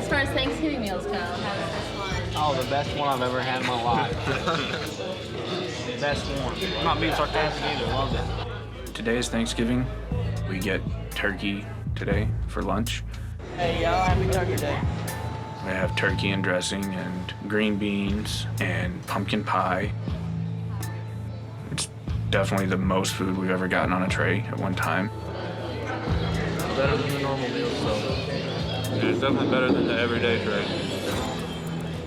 as far as Thanksgiving meals go, how was this one? Oh, the best one I've ever had in my life. Best one. I'm not being sarcastic either. Loved it. Today is Thanksgiving. We get turkey today for lunch. Hey, y'all, happy Turkey Day. We have turkey and dressing and green beans and pumpkin pie. It's definitely the most food we've ever gotten on a tray at one time. Better than the normal meal, so it's definitely better than the everyday tray.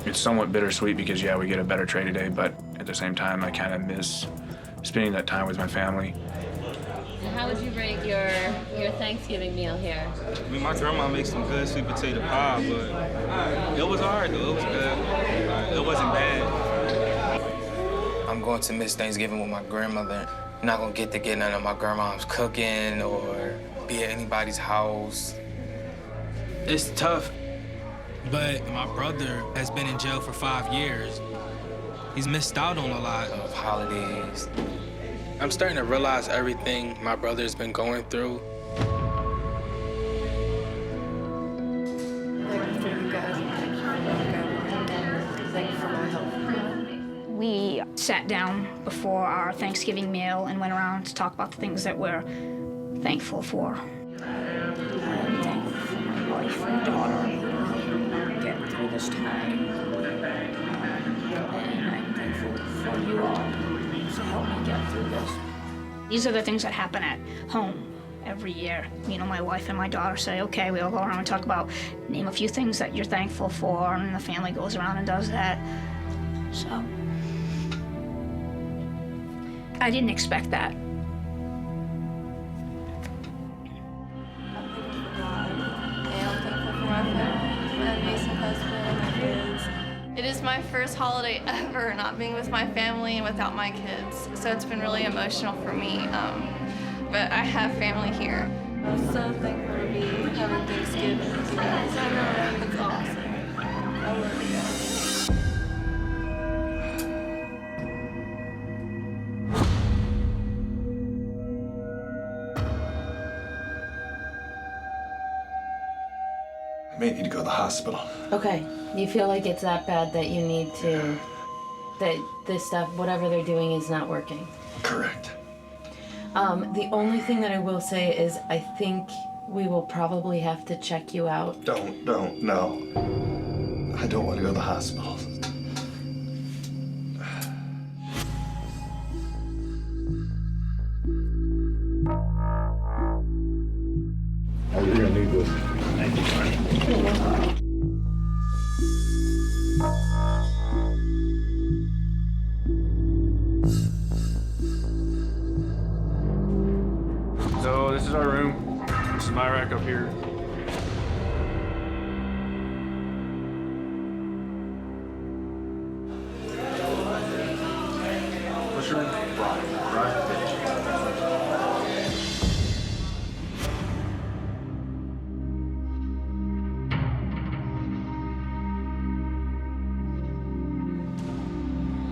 It's somewhat bittersweet because, yeah, we get a better tray today, but at the same time, I kind of miss spending that time with my family. And how would you rate your Thanksgiving meal here? I mean, my grandma makes some good sweet potato pie, but it was hard though. It was good. It wasn't bad. I'm going to miss Thanksgiving with my grandmother. I'm not gonna get to get none of my grandma's cooking or be at anybody's house. It's tough, but my brother has been in jail for 5 years. He's missed out on a lot Of holidays. I'm starting to realize everything my brother's been going through. We sat down before our Thanksgiving meal and went around to talk about the things that we're thankful for. I'm thankful for my wife and daughter getting through this time. And I'm thankful for you all to help me get through this. These are the things that happen at home every year. You know, my wife and my daughter say, okay, we all go around and talk about, name a few things that you're thankful for, and the family goes around and does that. So, I didn't expect that. It is my first holiday ever not being with my family and without my kids, so it's been really emotional for me, but I have family here. I'm so thankful to be having Thanksgiving with you guys. I know it's awesome. I love you guys. I may need to go to the hospital. Okay, you feel like it's that bad that you need to, that this stuff, whatever they're doing is not working? Correct. The only thing that I will say is I think we will probably have to check you out. Don't, no. I don't want to go to the hospital. Oh, you're gonna need this. Thank you, Mark. So this is our room. This is my rack up here. What's your room? Right.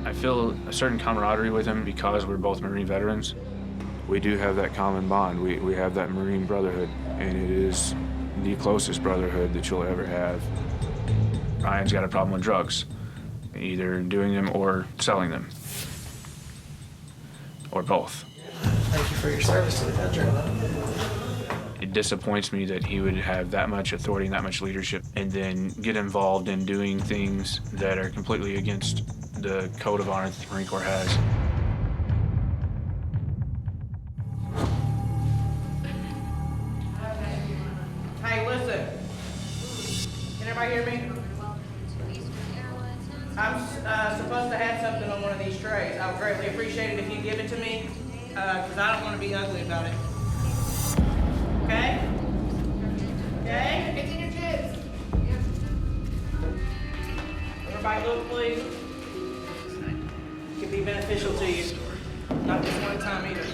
I feel a certain camaraderie with him because we're both Marine veterans. We do have that common bond. We have that Marine brotherhood, and it is the closest brotherhood that you'll ever have. Ryan's got a problem with drugs, either doing them or selling them, or both. Thank you for your service to the country. It disappoints me that he would have that much authority and that much leadership and then get involved in doing things that are completely against the code of honor that the Marine Corps has. Hey, listen. Can everybody hear me? I'm supposed to have something on one of these trays. I would greatly appreciate it if you give it to me, because I don't want to be ugly about it. Okay? Okay? It's in your chips. Everybody look, please. It can be beneficial to you. Not just one time either.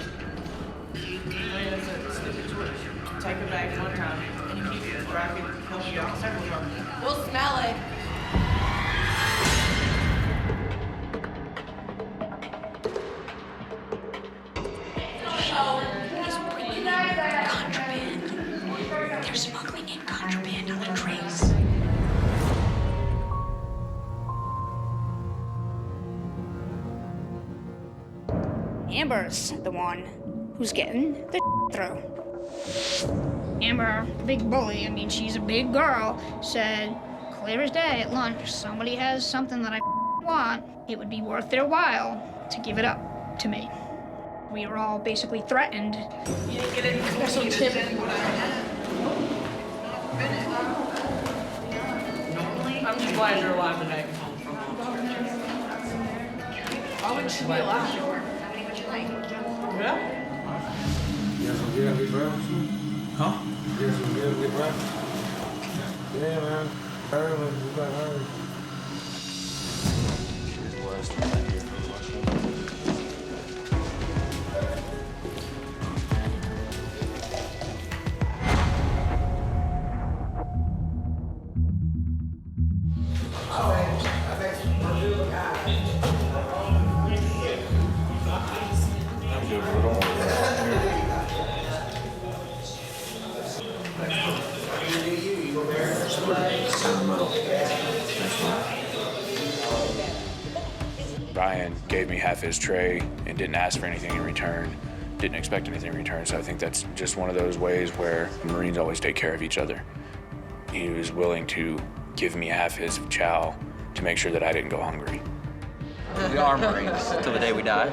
Slip it to it. Take it back one time. And you keep it where I can help you out several times. We'll smell it. Contraband. They're smuggling in contraband on the trays. Amber's the one who's getting the through. Amber, big bully, I mean, she's a big girl, said, clear as day at lunch, if somebody has something that I want, it would be worth their while to give it up to me. We were all basically threatened. You didn't get any closer tip. I'm just glad you're alive today. Why wouldn't she be alive? Yeah? You got some good breakfast? Huh? You got some good breakfast? Yeah, man. Early. We got early. Brian gave me half his tray and didn't ask for anything in return, didn't expect anything in return, so I think that's just one of those ways where Marines always take care of each other. He was willing to give me half his chow to make sure that I didn't go hungry. We are Marines till the day we die.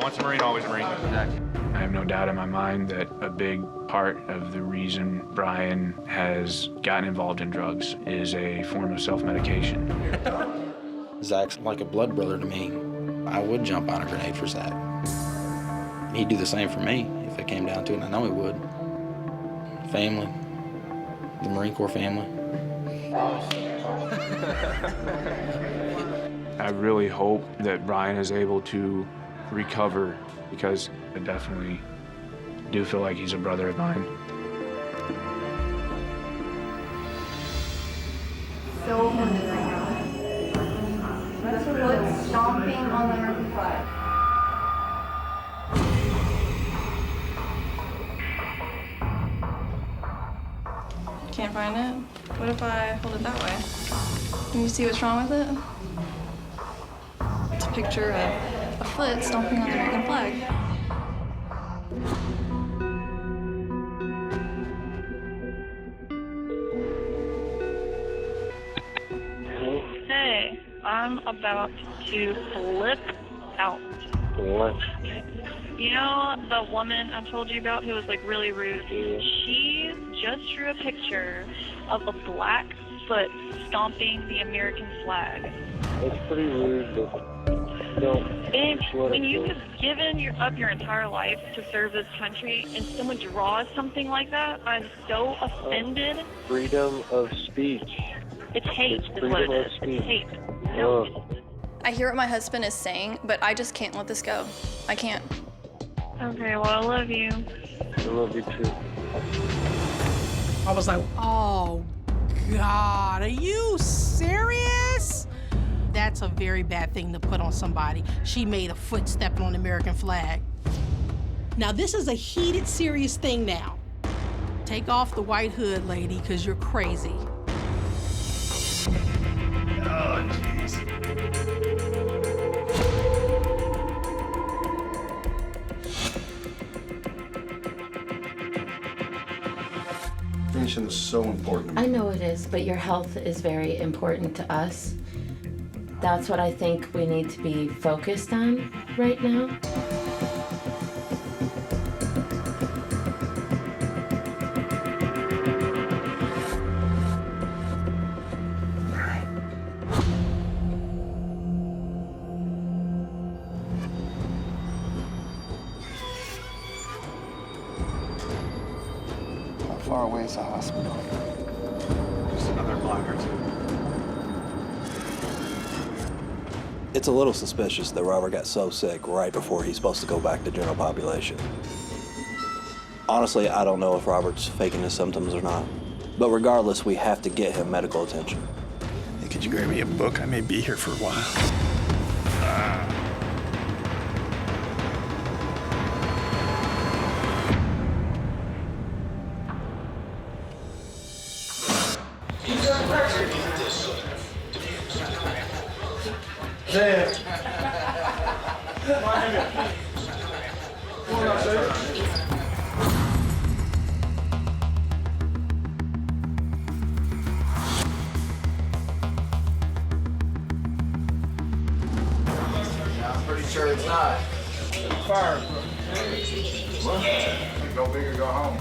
Once a Marine, always a Marine. Exactly. I have no doubt in my mind that a big part of the reason Brian has gotten involved in drugs is a form of self-medication. Zach's like a blood brother to me. I would jump on a grenade for Zach. He'd do the same for me if it came down to it, and I know he would. Family, the Marine Corps family. I really hope that Brian is able to recover, because I definitely do feel like he's a brother of mine. So hungry right now. Foot stomping on the American flag. Can't find it? What if I hold it that way? Can you see what's wrong with it? It's a picture of a foot stomping on the American flag. Hey, I'm about to flip out. What? You know the woman I told you about who was like really rude? She just drew a picture of a black foot stomping the American flag. It's pretty rude, but no. And when you have given up your entire life to serve this country and someone draws something like that, I'm so offended. Freedom of speech. It's hate, It's is what it freedom of is. speech. It's hate. No. I hear what my husband is saying, but I just can't let this go. I can't. Okay, well, I love you. I love you too. I was like, oh, God, are you serious? That's a very bad thing to put on somebody. She made a foot stepping on the American flag. Now, this is a heated, serious thing now. Take off the white hood, lady, because you're crazy. Oh, jeez. Finishing is so important. I know it is, but your health is very important to us. That's what I think we need to be focused on right now. How far away is the hospital? Just another block or two. It's a little suspicious that Robert got so sick right before he's supposed to go back to general population. Honestly, I don't know if Robert's faking his symptoms or not. But regardless, we have to get him medical attention. Hey, could you grab me a book? I may be here for a while. Dad. I'm pretty sure it's not. Fire. Go big or go home.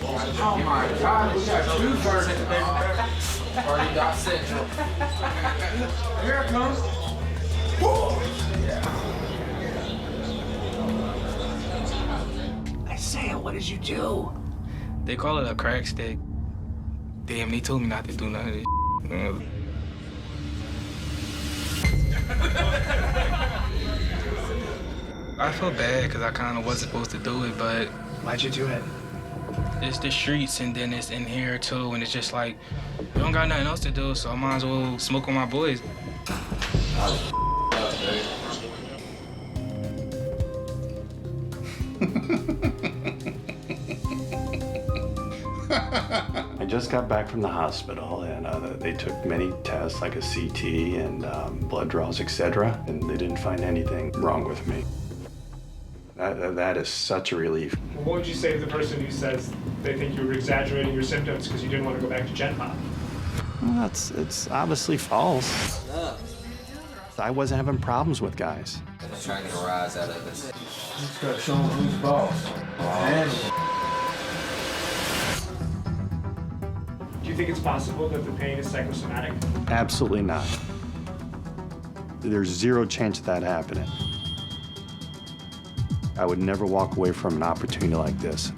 Oh my God, we got two birds in the baby. Party dot central. Here it comes. Isaiah, what did you do? They call it a crack stick. Damn, they told me not to do none of this. I feel bad because I kind of wasn't supposed to do it, but... Why'd you do it? It's the streets and then it's in here too, and it's just like, we don't got nothing else to do, so I might as well smoke with my boys. I just got back from the hospital, and they took many tests, like a CT and blood draws, etc., and they didn't find anything wrong with me. That is such a relief. What would you say to the person who says they think you were exaggerating your symptoms because you didn't want to go back to Gen Pop? Well, it's obviously false. I wasn't having problems with guys. I'm trying to get a rise out of this. Just gotta show them who's boss. Do you think it's possible that the pain is psychosomatic? Absolutely not. There's zero chance of that happening. I would never walk away from an opportunity like this.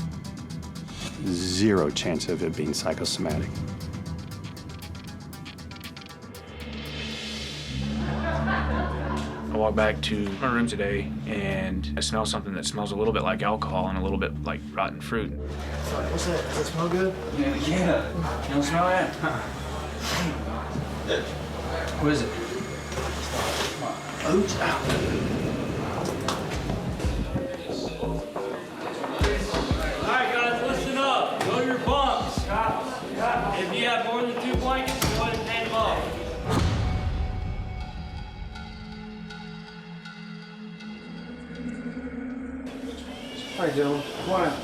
Zero chance of it being psychosomatic. I walk back to my room today and I smell something that smells a little bit like alcohol and a little bit like rotten fruit. What's that? Does it smell good? Yeah. You don't smell that? What is it? Oops. Ow. Alright guys, listen up. Go to your bunks. If you have more than 2 blankets, go ahead and hand them off. Hi, gentlemen. Come on out.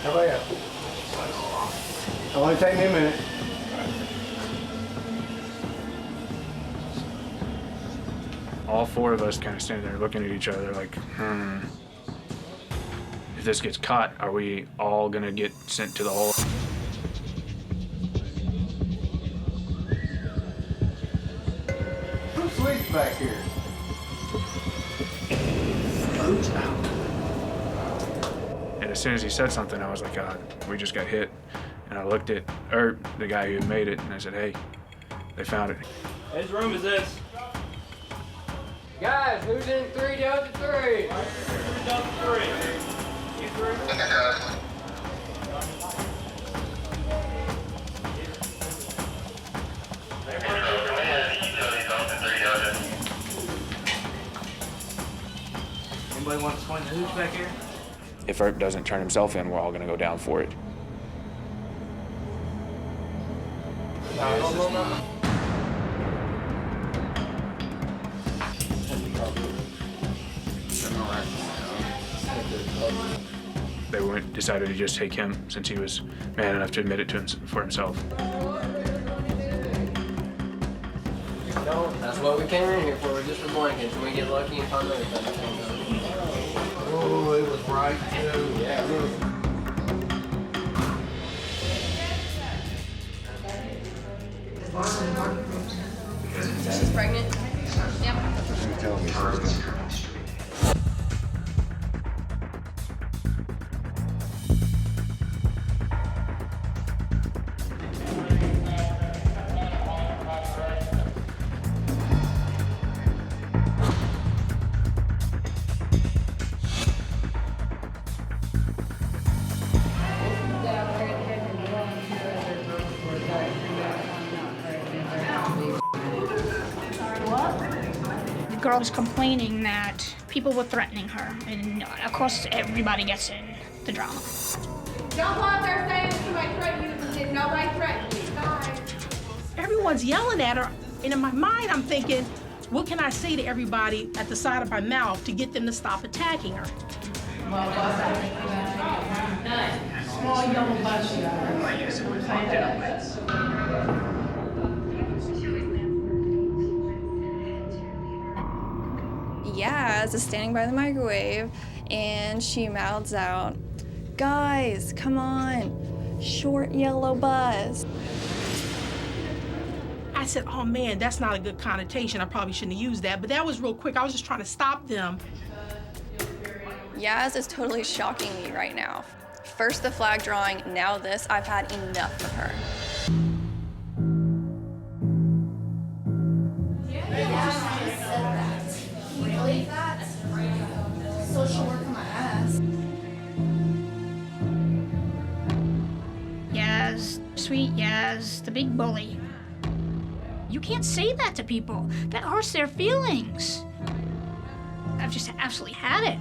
How about you? It'll only take me a minute. All four of us kind of standing there looking at each other like, if this gets caught, are we all gonna get sent to the hole? Who sleeps back here? Oops. Ow. And as soon as he said something, I was like, God, we just got hit. And I looked at the guy who had made it, and I said, hey, they found it. Whose room is this? Guys, who's in 3 down to 3? 3 down to 3. You 3? Anybody want to swing the hoops back here? If Earp doesn't turn himself in, we're all gonna go down for it. They decided to just take him since he was man enough to admit it to for himself. That's what we came in here for. We're just for blankets. We get lucky and find everything. Oh, it was bright too. Yeah. She's pregnant? Yep. She's telling me she's The girl was complaining that people were threatening her, and of course everybody gets in the drama. Don't go out there saying somebody threatened you. Nobody threatened you. Bye. Everyone's yelling at her, and in my mind I'm thinking, What can I say to everybody at the side of my mouth to get them to stop attacking her? Small yellow bus. Yaz is standing by the microwave and she mouths out, "Guys, come on, short yellow bus." I said, oh man, that's not a good connotation. I probably shouldn't have used that, but that was real quick. I was just trying to stop them. Yaz is totally shocking me right now. First the flag drawing, now this. I've had enough of her. Can you believe that? Social work on my ass. Yaz, sweet Yaz, the big bully. You can't say that to people. That hurts their feelings. I've just absolutely had it.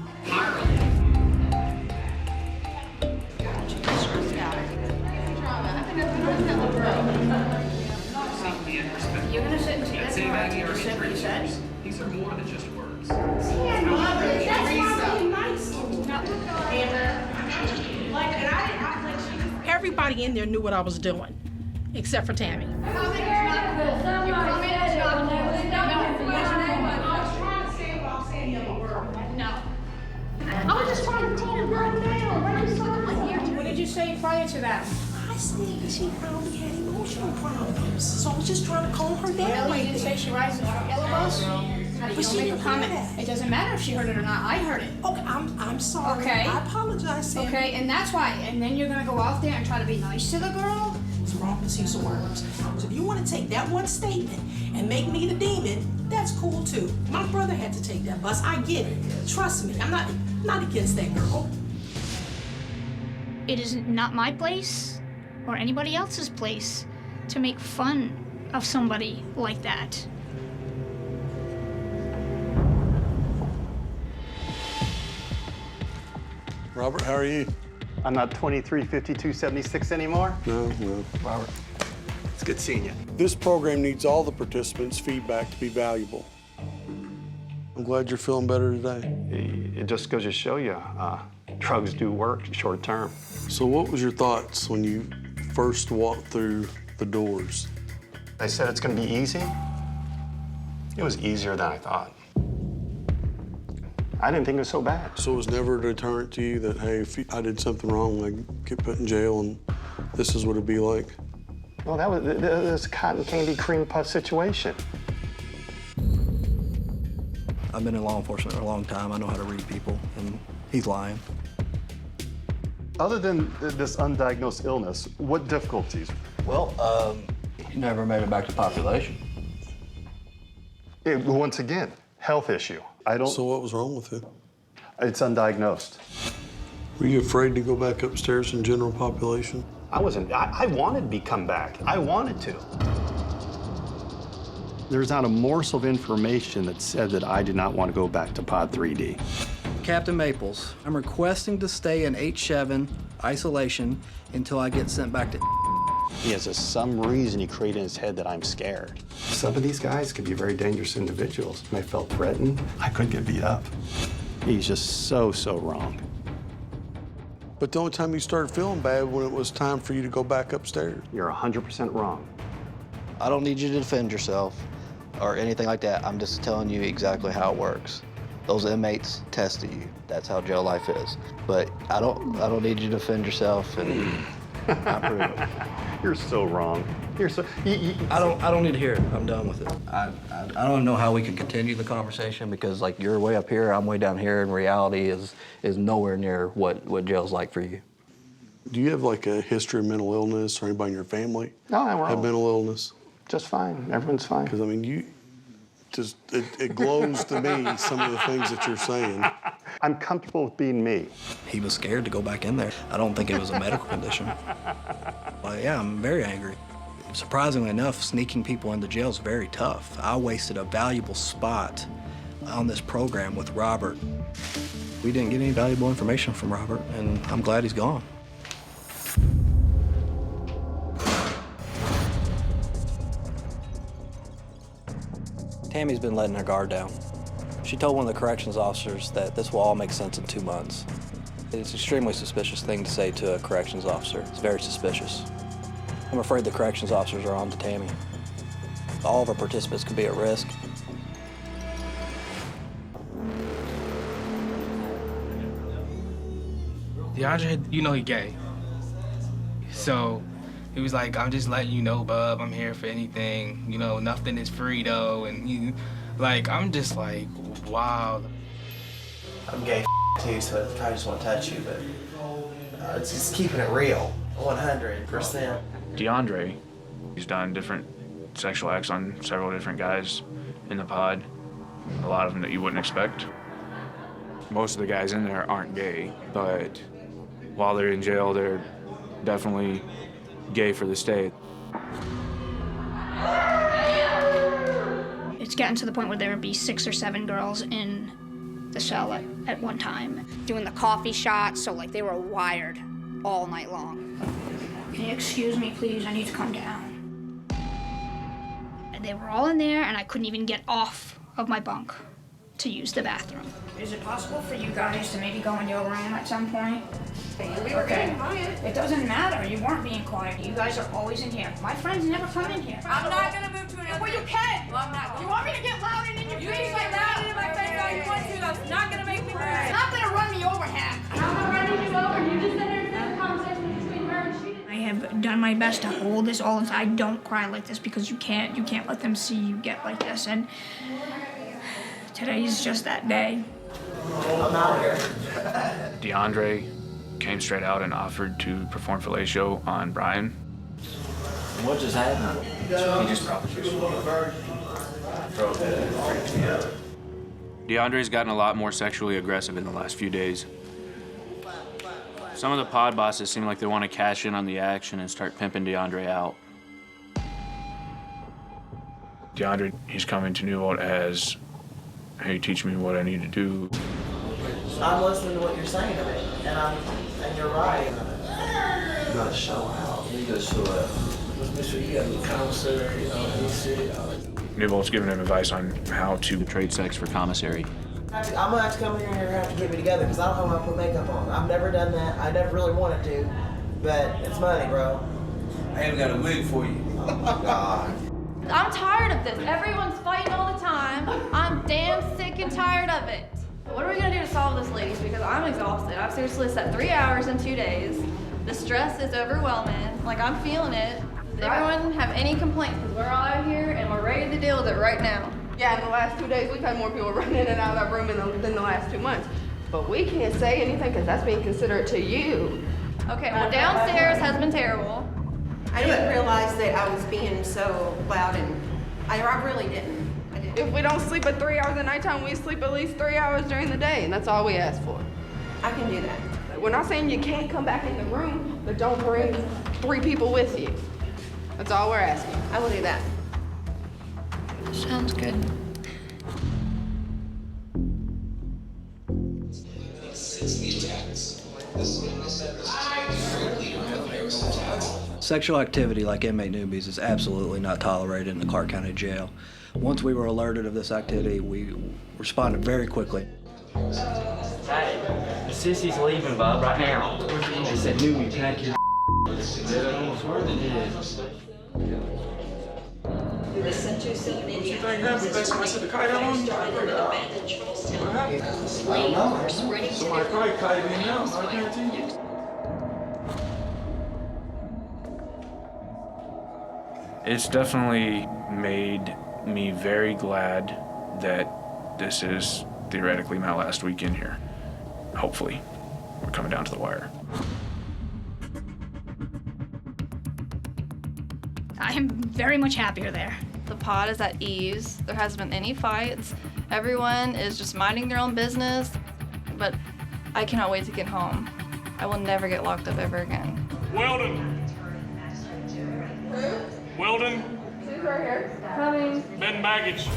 You're gonna sit and say that's right. You said what you said. These are more than just words. That's not being nice. Everybody in there knew what I was doing, except for Tammy. I was just trying to tone her down. What did you say prior to that? I said that she probably had emotional problems, so I was just trying to calm her down. Really? You didn't say she rides the yellow bus? How did you make a comment? It doesn't matter if she heard it or not. I heard it. Okay, I'm sorry. Okay. I apologize, Sam. Okay, and that's why. And then you're gonna go out there and try to be nice to the girl? It's wrong misuse of words. So if you want to take that one statement and make me the demon, that's cool too. My brother had to take that bus. I get it. Trust me, I'm not against that girl. It is not my place or anybody else's place to make fun of somebody like that. Robert, how are you? I'm not 235276 anymore. No, well. Robert, it's good seeing you. This program needs all the participants' feedback to be valuable. I'm glad you're feeling better today. It just goes to show you, drugs do work short term. So what was your thoughts when you first walked through the doors? I said it's going to be easy. It was easier than I thought. I didn't think it was so bad. So it was never a deterrent to you that, hey, if I did something wrong, I'd get put in jail and this is what it'd be like? Well, that was a cotton candy cream puff situation. I've been in law enforcement for a long time. I know how to read people, and he's lying. Other than this undiagnosed illness, what difficulties? Well, he never made it back to population. Once again, health issue. So what was wrong with it? It's undiagnosed. Were you afraid to go back upstairs in general population? I wasn't. I wanted to come back. I wanted to. There's not a morsel of information that said that I did not want to go back to Pod 3D. Captain Maples, I'm requesting to stay in H7 isolation until I get sent back to. He has some reason he created in his head that I'm scared. Some of these guys could be very dangerous individuals. When I felt threatened, I could get beat up. He's just so wrong. But the only time you started feeling bad when it was time for you to go back upstairs. You're 100% wrong. I don't need you to defend yourself or anything like that. I'm just telling you exactly how it works. Those inmates tested you. That's how jail life is. But I don't need you to defend yourself and not prove it. You're so wrong. You're so. I don't need to hear it. I'm done with it. I don't know how we can continue the conversation because like you're way up here, I'm way down here, and reality is nowhere near what jail's like for you. Do you have like a history of mental illness or anybody in your family? No, we're have all mental illness. Just fine. Everyone's fine. Because I mean, it glows to me some of the things that you're saying. I'm comfortable with being me. He was scared to go back in there. I don't think it was a medical condition. But yeah, I'm very angry. Surprisingly enough, sneaking people into jail is very tough. I wasted a valuable spot on this program with Robert. We didn't get any valuable information from Robert, and I'm glad he's gone. Tammy's been letting her guard down. She told one of the corrections officers that this will all make sense in 2 months. It's an extremely suspicious thing to say to a corrections officer. It's very suspicious. I'm afraid the corrections officers are on to Tammy. All of our participants could be at risk. DeAndre, you know he gay. So he was like, I'm just letting you know, bub, I'm here for anything. You know, nothing is free though. And I'm just like, wow. I'm gay too, so I probably just won't touch you, but it's just keeping it real, 100%. DeAndre, he's done different sexual acts on several different guys in the pod. A lot of them that you wouldn't expect. Most of the guys in there aren't gay, but while they're in jail, they're definitely gay for the state. It's gotten to the point where there would be 6 or 7 girls in the cell at one time. Doing the coffee shots, so like they were wired all night long. Can you excuse me, please? I need to come down. And they were all in there, and I couldn't even get off of my bunk to use the bathroom. Is it possible for you guys to maybe go in your room at some point? We were being quiet. It doesn't matter. You weren't being quiet. You guys are always in here. My friends never come in here. I'm not gonna move to another. Well, you can. Well, I'm not. You want me to get loud and in your You face can like get loud that? in my face all you want to. That's not gonna make me move. It's not gonna run me over, Hank. I'm not running you over. You just said there's a conversation between her and she. I have done my best to hold this all inside. Don't cry like this because you can't let them see you get like this. And today's just that day. I'm out here. DeAndre came straight out and offered to perform fellatio on Brian. What just happened? He just probably DeAndre's gotten a lot more sexually aggressive in the last few days. Some of the pod bosses seem like they want to cash in on the action and start pimping DeAndre out. DeAndre, he's coming to New World as, hey, teach me what I need to do. I'm listening to what you're saying to me, and you're right. You gotta show out. You gotta show out. Let's make sure you got a commissary, New World's giving him advice on how to trade sex for commissary. I'm gonna have to come in here and you're gonna have to get me together because I don't know how to put makeup on. I've never done that. I never really wanted to, but it's money, bro. I even got a wig for you. Oh, God. I'm tired of this. Everyone's fighting all the time. I'm damn sick and tired of it. What are we gonna do to solve this, ladies? Because I'm exhausted. I've seriously slept 3 hours in 2 days. The stress is overwhelming. Like, I'm feeling it. Does everyone have any complaints? Because we're all out here and we're ready to deal with it right now. Yeah, in the last 2 days, we've had more people run in and out of that room than the last 2 months. But we can't say anything because that's being considerate to you. Okay, well, downstairs has been terrible. I didn't realize that I was being so loud, and I really didn't. If we don't sleep at 3 hours at nighttime, we sleep at least 3 hours during the day, and that's all we ask for. I can do that. We're not saying you can't come back in the room, but don't bring 3 people with you. That's all we're asking. I will do that. Sounds good. Sexual activity like inmate newbies is absolutely not tolerated in the Clark County Jail. Once we were alerted of this activity, we responded very quickly. Hey, the sissy's leaving, bub, right now. They said, newbie, pack your Listen to some What you think happened? Think somebody set the kite out on you? What happened? Somebody probably kited him out, I guarantee you. It's definitely made me very glad that this is theoretically my last week in here. Hopefully, we're coming down to the wire. I am very much happier there. The pod is at ease. There hasn't been any fights. Everyone is just minding their own business. But I cannot wait to get home. I will never get locked up ever again. Weldon. Weldon. She's right here. Coming. Bed baggage.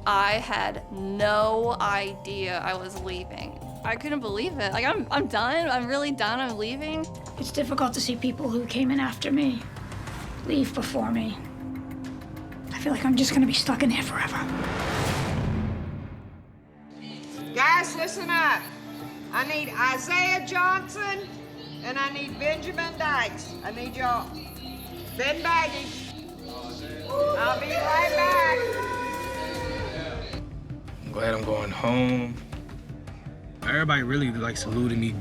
I had no idea I was leaving. I couldn't believe it. Like, I'm done. I'm really done. I'm leaving. It's difficult to see people who came in after me leave before me. I feel like I'm just gonna be stuck in here forever. Guys, listen up. I need Isaiah Johnson and I need Benjamin Dykes. I need y'all. Ben Baggage. I'll be right back. I'm glad I'm going home. Everybody really like saluted me.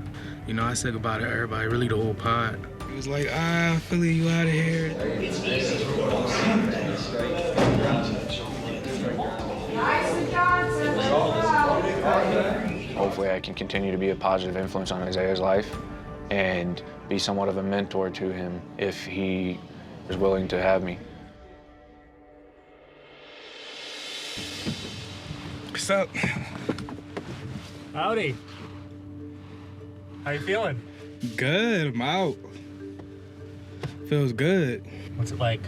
You know, I said goodbye to everybody, really the whole pod. It was like, Philly, you out of here. Hopefully I can continue to be a positive influence on Isaiah's life and be somewhat of a mentor to him if he is willing to have me. What's up? Howdy. How you feeling? Good, I'm out. Feels good. What's it like?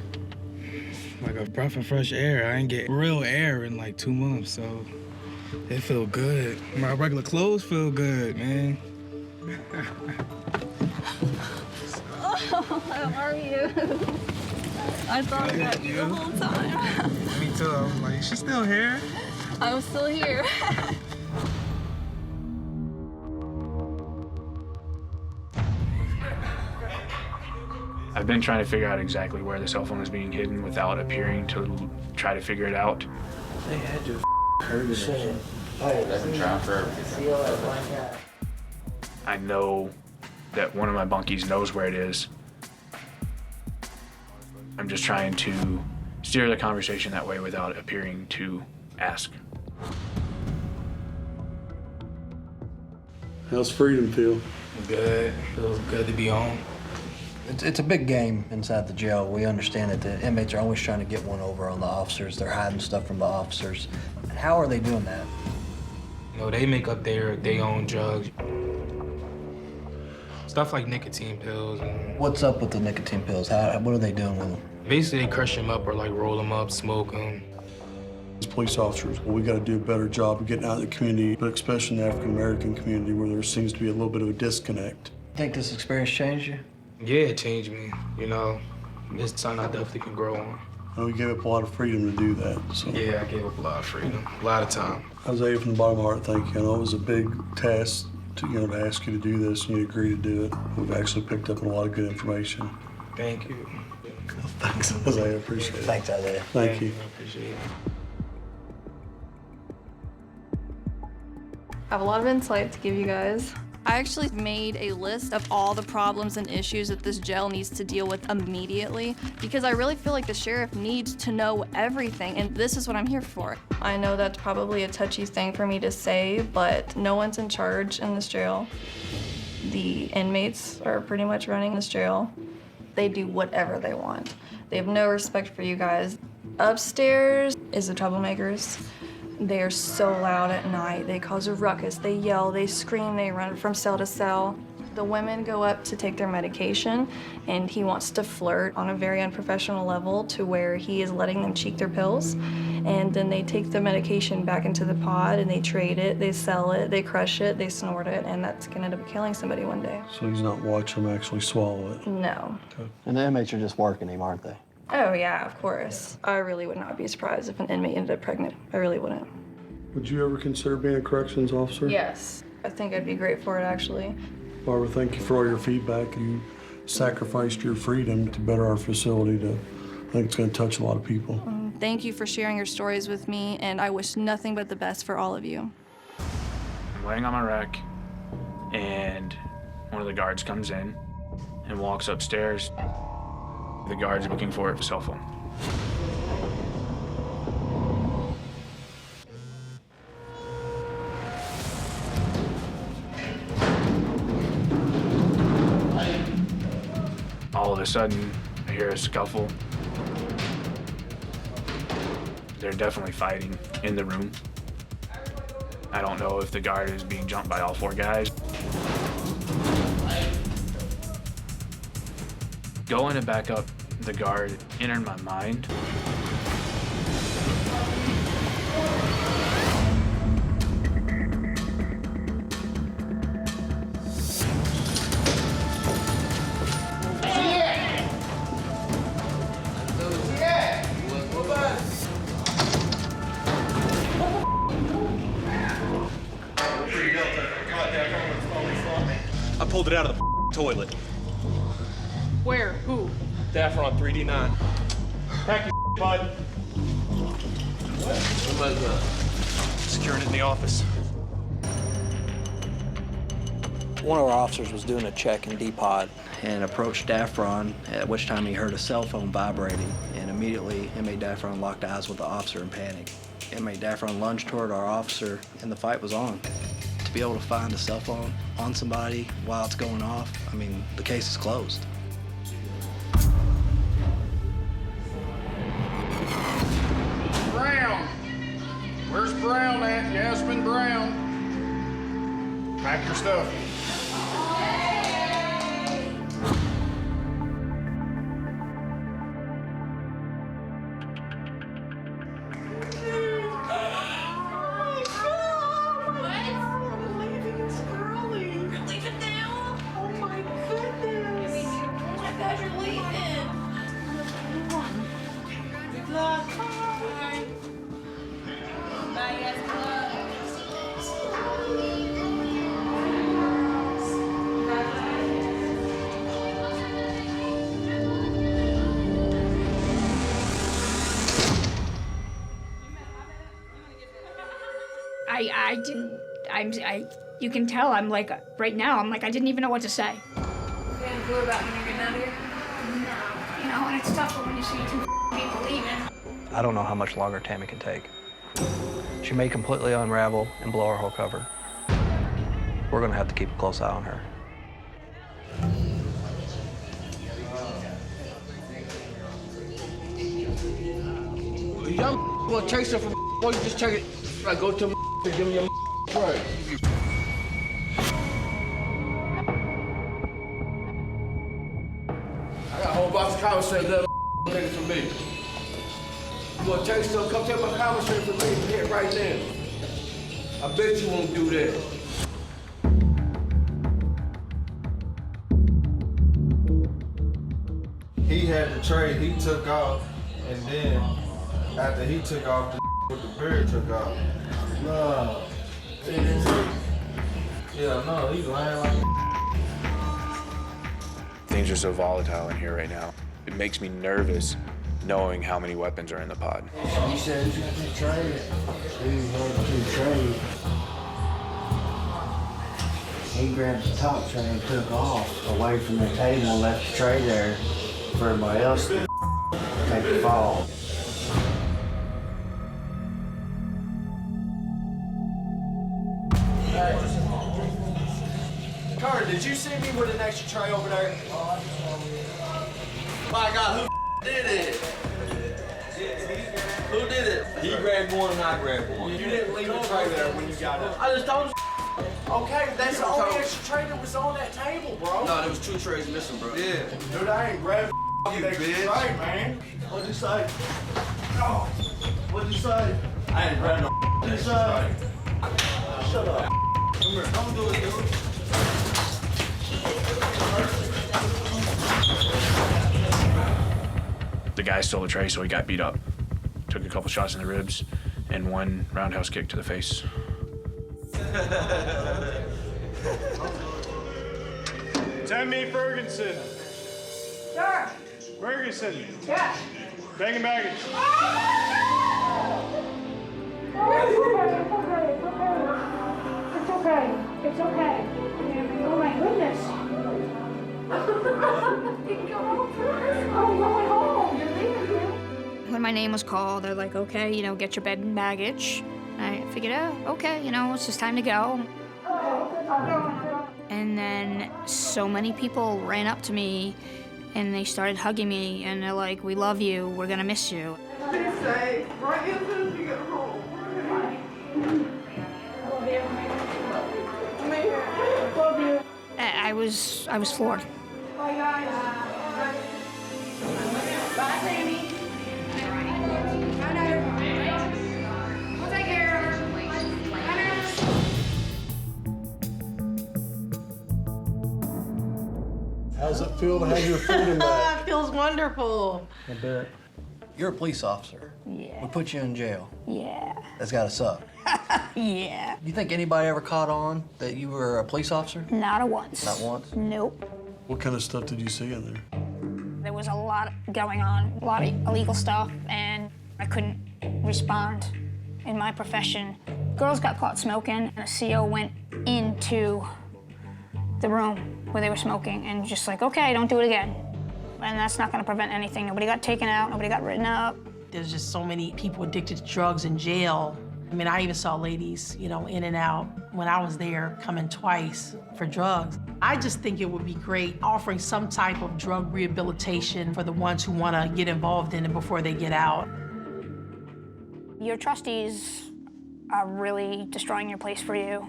Like a breath of fresh air. I ain't get real air in like 2 months, so it feel good. My regular clothes feel good, man. Oh, how are you? I thought about you the whole time. Me too. I was like, she's still here. I'm still here. I've been trying to figure out exactly where the cell phone is being hidden without appearing to try to figure it out. They had to heard it. They've been trying forever. I know that one of my bunkies knows where it is. I'm just trying to steer the conversation that way without appearing to ask. How's freedom feel? Good. Feels good to be home. It's a big game inside the jail. We understand that the inmates are always trying to get one over on the officers. They're hiding stuff from the officers. How are they doing that? You know, they make up their own drugs. Stuff like nicotine pills. And What's up with the nicotine pills? What are they doing with them? basically, they crush them up or like roll them up, smoke them. As police officers, we got to do a better job of getting out of the community, but especially in the African-American community where there seems to be a little bit of a disconnect. Think this experience changed you? Yeah, it changed me. You know, it's something I definitely can grow on. And we gave up a lot of freedom to do that. So. Yeah, I gave up a lot of freedom, a lot of time. Isaiah, from the bottom of my heart, thank you. I know it was a big task to ask you to do this, and you agreed to do it. We've actually picked up on a lot of good information. Thank you. Thanks, Isaiah. I appreciate it. Thanks, Isaiah. Thank you. I appreciate it. I have a lot of insight to give you guys. I actually made a list of all the problems and issues that this jail needs to deal with immediately because I really feel like the sheriff needs to know everything, and this is what I'm here for. I know that's probably a touchy thing for me to say, but no one's in charge in this jail. The inmates are pretty much running this jail. They do whatever they want. They have no respect for you guys. Upstairs is the troublemakers. They are so loud at night. They cause a ruckus. They yell, they scream, they run from cell to cell. The women go up to take their medication, and he wants to flirt on a very unprofessional level to where he is letting them cheek their pills. And then they take the medication back into the pod, and they trade it, they sell it, they crush it, they snort it, and that's gonna end up killing somebody one day. So he's not watching them actually swallow it? No. Okay. And the inmates are just working him, aren't they? Oh yeah, of course. I really would not be surprised if an inmate ended up pregnant. I really wouldn't. Would you ever consider being a corrections officer? Yes, I think I'd be great for it actually. Barbara, thank you for all your feedback. You sacrificed your freedom to better our facility. I think it's going to touch a lot of people. Thank you for sharing your stories with me, and I wish nothing but the best for all of you. I'm laying on my rack, and one of the guards comes in and walks upstairs. The guard's looking for a cell phone. All of a sudden, I hear a scuffle. They're definitely fighting in the room. I don't know if the guard is being jumped by all four guys. Going to back up the guard entered my mind. I pulled it out of the toilet. Where? Who? Daffron 3D9. Pack your bud. Securing it in the office. One of our officers was doing a check in D-Pod and approached Daffron, at which time he heard a cell phone vibrating, and immediately inmate Daffron locked eyes with the officer in panic. Inmate Daffron lunged toward our officer, and the fight was on. To be able to find a cell phone on somebody while it's going off, I mean, the case is closed. Brown. Where's Brown at? Yasmin Brown. Pack your stuff. You can tell I'm like, right now, I'm like, I didn't even know what to say. You have a clue about when you're getting out of here? No. You know, and it's tougher when you see two people leaving. I don't know how much longer Tammy can take. She may completely unravel and blow our whole cover. We're gonna have to keep a close eye on her. Young gonna chase her from boy, you just take it. Like go to and give me your tray. I got a whole box of commissary that take it from me. You wanna take some, come take my commissary from me and hit right then. I bet you won't do that. He had the tray, he took off, and then after he took off, the with the beard took off. No. Yeah, no, he lying like Things are so volatile in here right now. It makes me nervous knowing how many weapons are in the pod. You said you had to trade. He had to trade. He grabbed the top tray and took off away from the table and left the tray there for everybody else to take the fall. Carter, did you see me with an extra tray over there? My God, who did it? Who did it? He grabbed one and I grabbed one. You didn't leave the tray there when you got up. I just told him. Okay, that's the only extra tray that was on that table, bro. No, there was 2 trays missing, bro. Yeah. Dude, I ain't grabbed You extra bitch. tray, man. What'd you say? Oh, what'd you say? I ain't grabbed no What'd you say? Shut up. Come here, don't do it, dude. The guy stole the tray, so he got beat up. Took a couple shots in the ribs and one roundhouse kick to the face. Tammy Ferguson. Sir. Ferguson. Yeah. Bag and baggage. It's okay. It's okay. Oh my goodness. I'm going home. You're leaving. When my name was called, they're like, okay, you know, get your bed and baggage. I figured, oh, okay, you know, it's just time to go. And then so many people ran up to me and they started hugging me and they're like, we love you, we're gonna miss you. Be safe. Right as soon as you get home. I was floored. Bye, guys. Bye, Sammy. Bye, Nerd. We'll take care of her. Bye, Nerd. How's it feel to have your freedom back? Feels wonderful. I bet. You're a police officer. Yeah. We put you in jail. Yeah. That's gotta suck. Yeah. You think anybody ever caught on that you were a police officer? Not a once. Not once? Nope. What kind of stuff did you see in there? There was a lot going on, a lot of illegal stuff, and I couldn't respond. In my profession, girls got caught smoking, and a CO went into the room where they were smoking and just like, okay, don't do it again. And that's not gonna prevent anything. Nobody got taken out, nobody got written up. There's just so many people addicted to drugs in jail. I mean, I even saw ladies, you know, in and out when I was there, coming twice for drugs. I just think it would be great offering some type of drug rehabilitation for the ones who want to get involved in it before they get out. Your trustees are really destroying your place for you.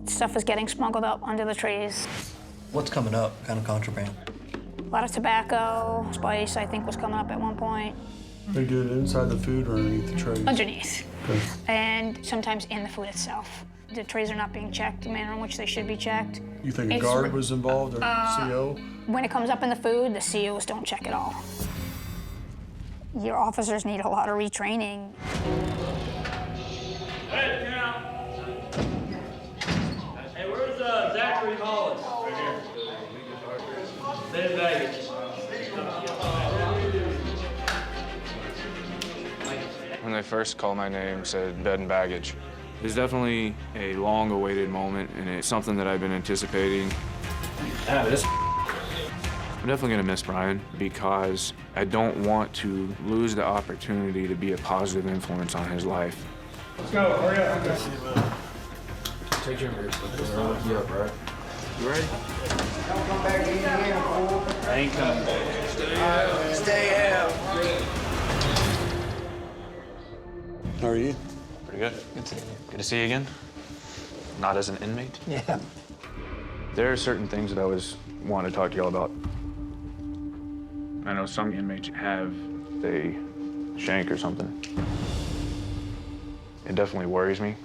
Stuff is getting smuggled up under the trees. What's coming up? What kind of contraband? A lot of tobacco, spice, I think, was coming up at one point. They do it inside the food or underneath the trays? Underneath. Okay. And sometimes in the food itself. The trays are not being checked the manner in which they should be checked. You think a guard was involved or CO? When it comes up in the food, the COs don't check at all. Your officers need a lot of retraining. Hey, count. Hey, where's Zachary Hollins? Right here. Bed baggage. When they first called my name, said bed and baggage. It's definitely a long-awaited moment, and it's something that I've been anticipating. I'm definitely gonna miss Brian because I don't want to lose the opportunity to be a positive influence on his life. Let's go, hurry up. Take your embrace. Yeah, bro. You ready? Don't come back in here, fool. I ain't coming back. Stay out. How are you? Pretty good. Good to see you. Good to see you again. Not as an inmate. Yeah. There are certain things that I was wanting to talk to y'all about. I know some inmates have a shank or something. It definitely worries me.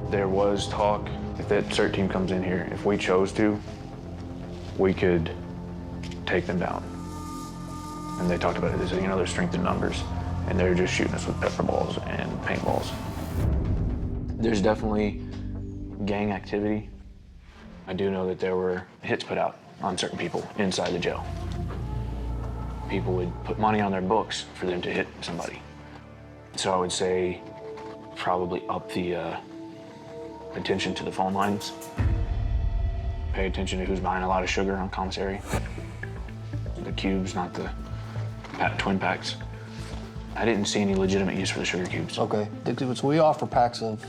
There was talk, if that CERT team comes in here, if we chose to, we could take them down. And they talked about it, they said, you know, there's strength in numbers, and they're just shooting us with pepper balls and paintballs. There's definitely gang activity. I do know that there were hits put out on certain people inside the jail. People would put money on their books for them to hit somebody. So I would say probably up the attention to the phone lines. Pay attention to who's buying a lot of sugar on commissary. The cubes, not the twin packs. I didn't see any legitimate use for the sugar cubes. Okay, so we offer packs of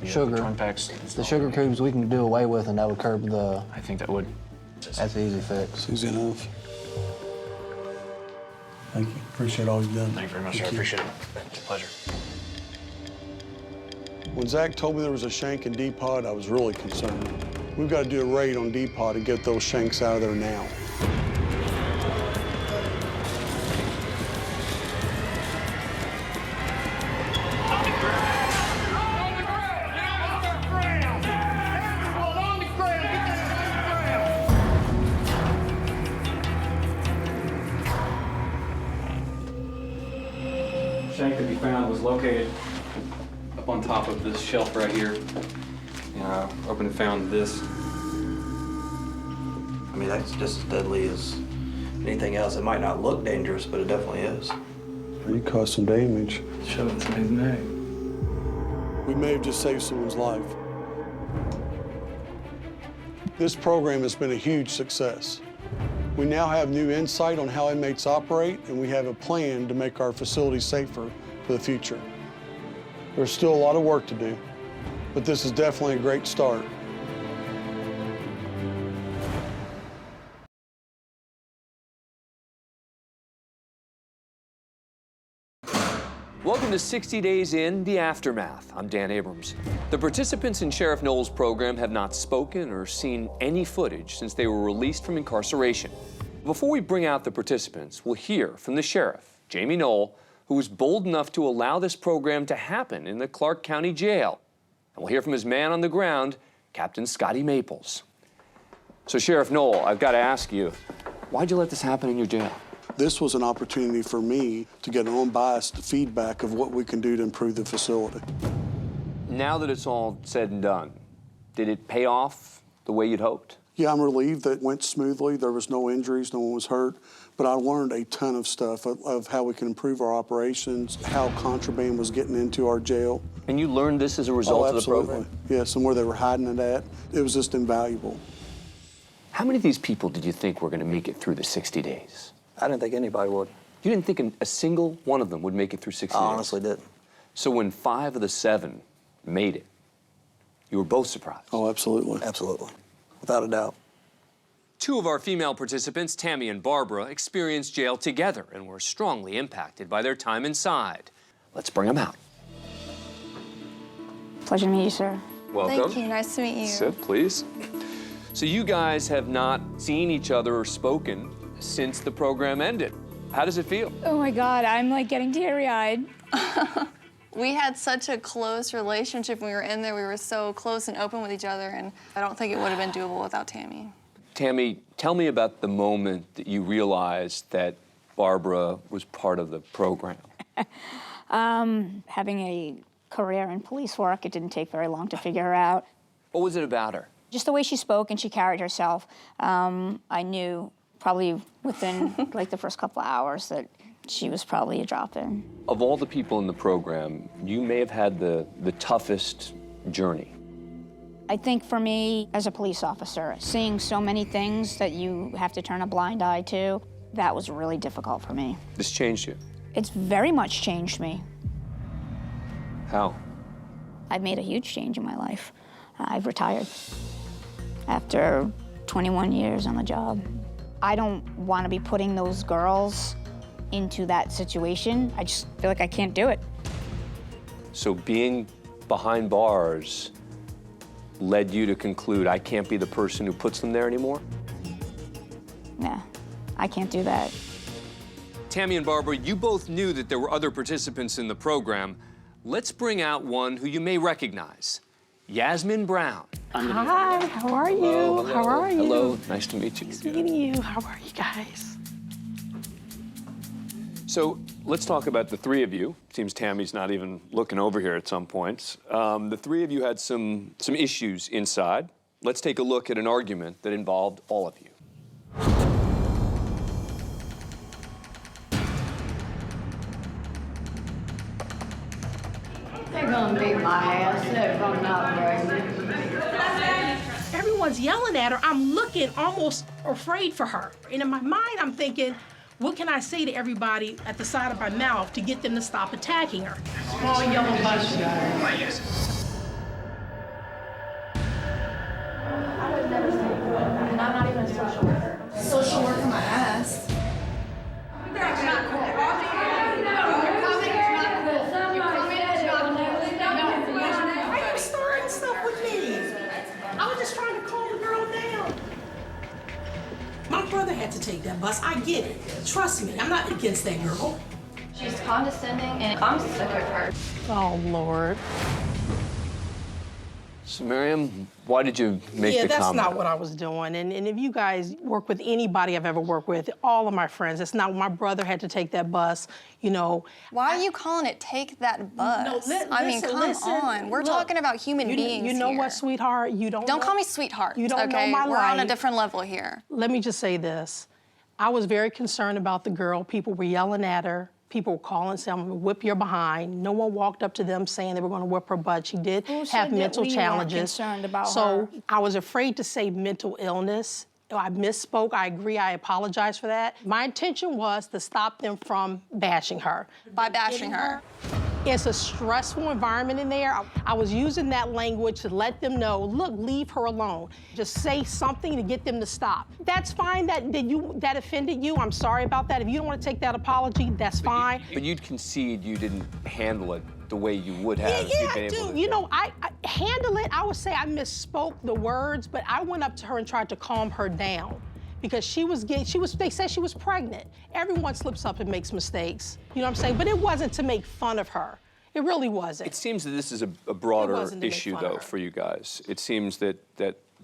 sugar. Twin packs. The sugar cubes we can do away with, and that would curb the. I think that would. That's an easy fix. Easy enough. Thank you. Appreciate all you've done. Thank you very much, sir. I appreciate it. It's a pleasure. When Zach told me there was a shank in D-Pod, I was really concerned. We've got to do a raid on D-Pod and get those shanks out of there now. Shank that we found was located up on top of this shelf right here. Opened and found this. I mean, that's just as deadly as anything else. It might not look dangerous, but it definitely is. You caused some damage. Show this man's neck. We may have just saved someone's life. This program has been a huge success. We now have new insight on how inmates operate, and we have a plan to make our facilities safer for the future. There's still a lot of work to do, but this is definitely a great start. Welcome to 60 Days in the Aftermath. I'm Dan Abrams. The participants in Sheriff Knoll's program have not spoken or seen any footage since they were released from incarceration. Before we bring out the participants, we'll hear from the sheriff, Jamie Knoll, who was bold enough to allow this program to happen in the Clark County Jail. And we'll hear from his man on the ground, Captain Scotty Maples. So Sheriff Knoll, I've got to ask you, Why'd you let this happen in your jail? This was an opportunity for me to get an unbiased feedback of what we can do to improve the facility. Now that it's all said and done, did it pay off the way you'd hoped? Yeah, I'm relieved that it went smoothly. There was no injuries, no one was hurt. But I learned a ton of stuff of how we can improve our operations, how contraband was getting into our jail. And you learned this as a result of the program? Yes, and where they were hiding it at. It was just invaluable. How many of these people did you think were going to make it through the 60 days? I didn't think anybody would. You didn't think a single one of them would make it through 60 days? I honestly didn't. So when 5 of the 7 made it, you were both surprised? Oh, absolutely. Absolutely. Without a doubt. 2 of our female participants, Tammy and Barbara, experienced jail together and were strongly impacted by their time inside. Let's bring them out. Pleasure to meet you, sir. Welcome. Thank you. Nice to meet you. Sit, please. So you guys have not seen each other or spoken since the program ended. How does it feel? Oh my God, I'm like getting teary-eyed. We had such a close relationship when we were in there. We were so close and open with each other, and I don't think it would have been doable without Tammy. Tammy, tell me about the moment that you realized that Barbara was part of the program. Having a career in police work, it didn't take very long to figure her out. What was it about her? Just the way she spoke and she carried herself. I knew probably within like the first couple of hours that she was probably a drop-in. Of all the people in the program, you may have had the toughest journey. I think for me, as a police officer, seeing so many things that you have to turn a blind eye to, that was really difficult for me. This changed you? It's very much changed me. How? I've made a huge change in my life. I've retired after 21 years on the job. I don't want to be putting those girls into that situation. I just feel like I can't do it. So being behind bars led you to conclude, I can't be the person who puts them there anymore? Yeah, I can't do that. Tammy and Barbara, you both knew that there were other participants in the program. Let's bring out one who you may recognize, Yasmin Brown. Hi, how are you? Hello, How are you? Hello, nice to meet you. Nice meeting you. How are you guys? So let's talk about the 3 of you. Seems Tammy's not even looking over here at some points. The 3 of you had some issues inside. Let's take a look at an argument that involved all of you. They're gonna beat my ass if I'm not pregnant. Everyone's yelling at her. I'm looking almost afraid for her. And in my mind, I'm thinking, what can I say to everybody at the side of my mouth to get them to stop attacking her? Small yellow bus guys. I would never say that. And I'm not even a social worker. Social worker my ass. That's not cool. Your comment is not cool. Your comment is not cool. Why are you starting stuff with me? I was just trying to calm the girl down. My brother had to take that bus. I get it. Trust me, I'm not against that girl. She's condescending, and I'm sick of her. Oh, Lord. So, Miriam, why did you make the comment? Yeah, that's not what I was doing. And if you guys work with anybody I've ever worked with, all of my friends, it's not my brother had to take that bus, you know. Why are you calling it take that bus? I mean, come on. We're talking about human beings You know here. what, sweetheart? Don't call me sweetheart. You don't okay? know my We're life. on a different level here. Let me just say this. I was very concerned about the girl. People were yelling at her. People were calling, saying, I'm gonna whip your behind. No one walked up to them saying they were gonna whip her butt. She did Who have said that mental we weren't challenges. concerned about so her? I was afraid to say mental illness. I misspoke. I agree. I apologize for that. My intention was to stop them from bashing her. By bashing her. It's a stressful environment in there. I was using that language to let them know, look, leave her alone. Just say something to get them to stop. That's fine that offended you. I'm sorry about that. If you don't want to take that apology, that's fine. But you'd concede you didn't handle it the way you would have if you'd been able to. You know, I handle it. I would say I misspoke the words, but I went up to her and tried to calm her down because they said she was pregnant. Everyone slips up and makes mistakes. You know what I'm saying? But it wasn't to make fun of her. It really wasn't. It seems that this is a broader issue, though, for you guys. It seems that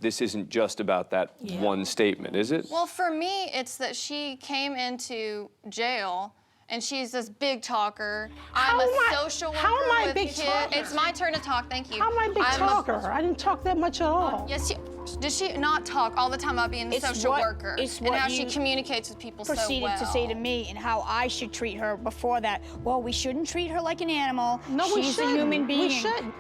this isn't just about that one statement, is it? Well, for me, it's that she came into jail and she's this big talker. I'm a social worker. How am I a with big kids. talker? It's my turn to talk, thank you. How am I a big talker? I didn't talk that much at all. Yes, does she not talk all the time about being a social worker? It's and what how she you communicates with people so well. proceeded to say to me and how I should treat her before that. Well, we shouldn't treat her like an animal. No, we She's a shouldn't. human being. We shouldn't.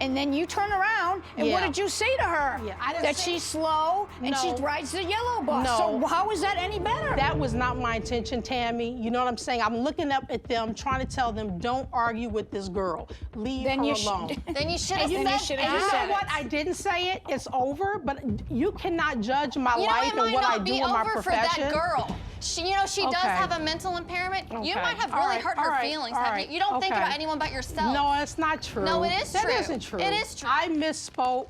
And then you turn around, and what Yeah. did you say to her? I didn't That say- she's slow and she No. rides the yellow bus. No. So how is that any better? That was not my intention, Tammy. You know what I'm saying? I'm looking up at them, trying to tell them, don't argue with this girl. Leave Then her you alone. Then you should have And said and you know that. what? I didn't say it. It's over. But you cannot judge my You know, life it might and what not I do be in my over profession. for that girl. She does Okay. have a mental impairment. You Okay. might have All really right, hurt all her right, feelings. all Have right, you don't think okay. about anyone but yourself. No, it's not true. No, it is true. That isn't true. It is true. I misspoke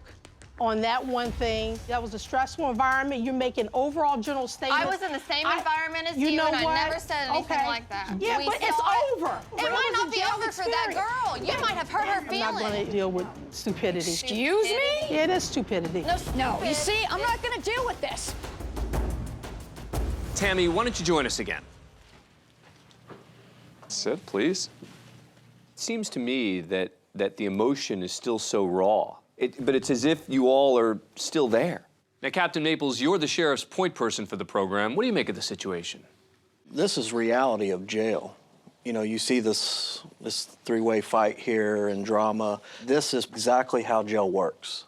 on that one thing. That was a stressful environment. You're making overall general statements. I was in the same environment as you, know and what? I never said anything Okay. like that. Yeah, We but it's saw it. over. It That might was not a be jail over for that experience. girl. You might have hurt her I'm not going to feelings. deal with stupidity. Excuse me? Yeah, it is stupidity. No, you see, I'm not going to deal with this. Tammy, why don't you join us again? Sit, please. It seems to me that the emotion is still so raw, but it's as if you all are still there. Now, Captain Maples, you're the sheriff's point person for the program. What do you make of the situation? This is reality of jail. You know, you see this three-way fight here and drama. This is exactly how jail works.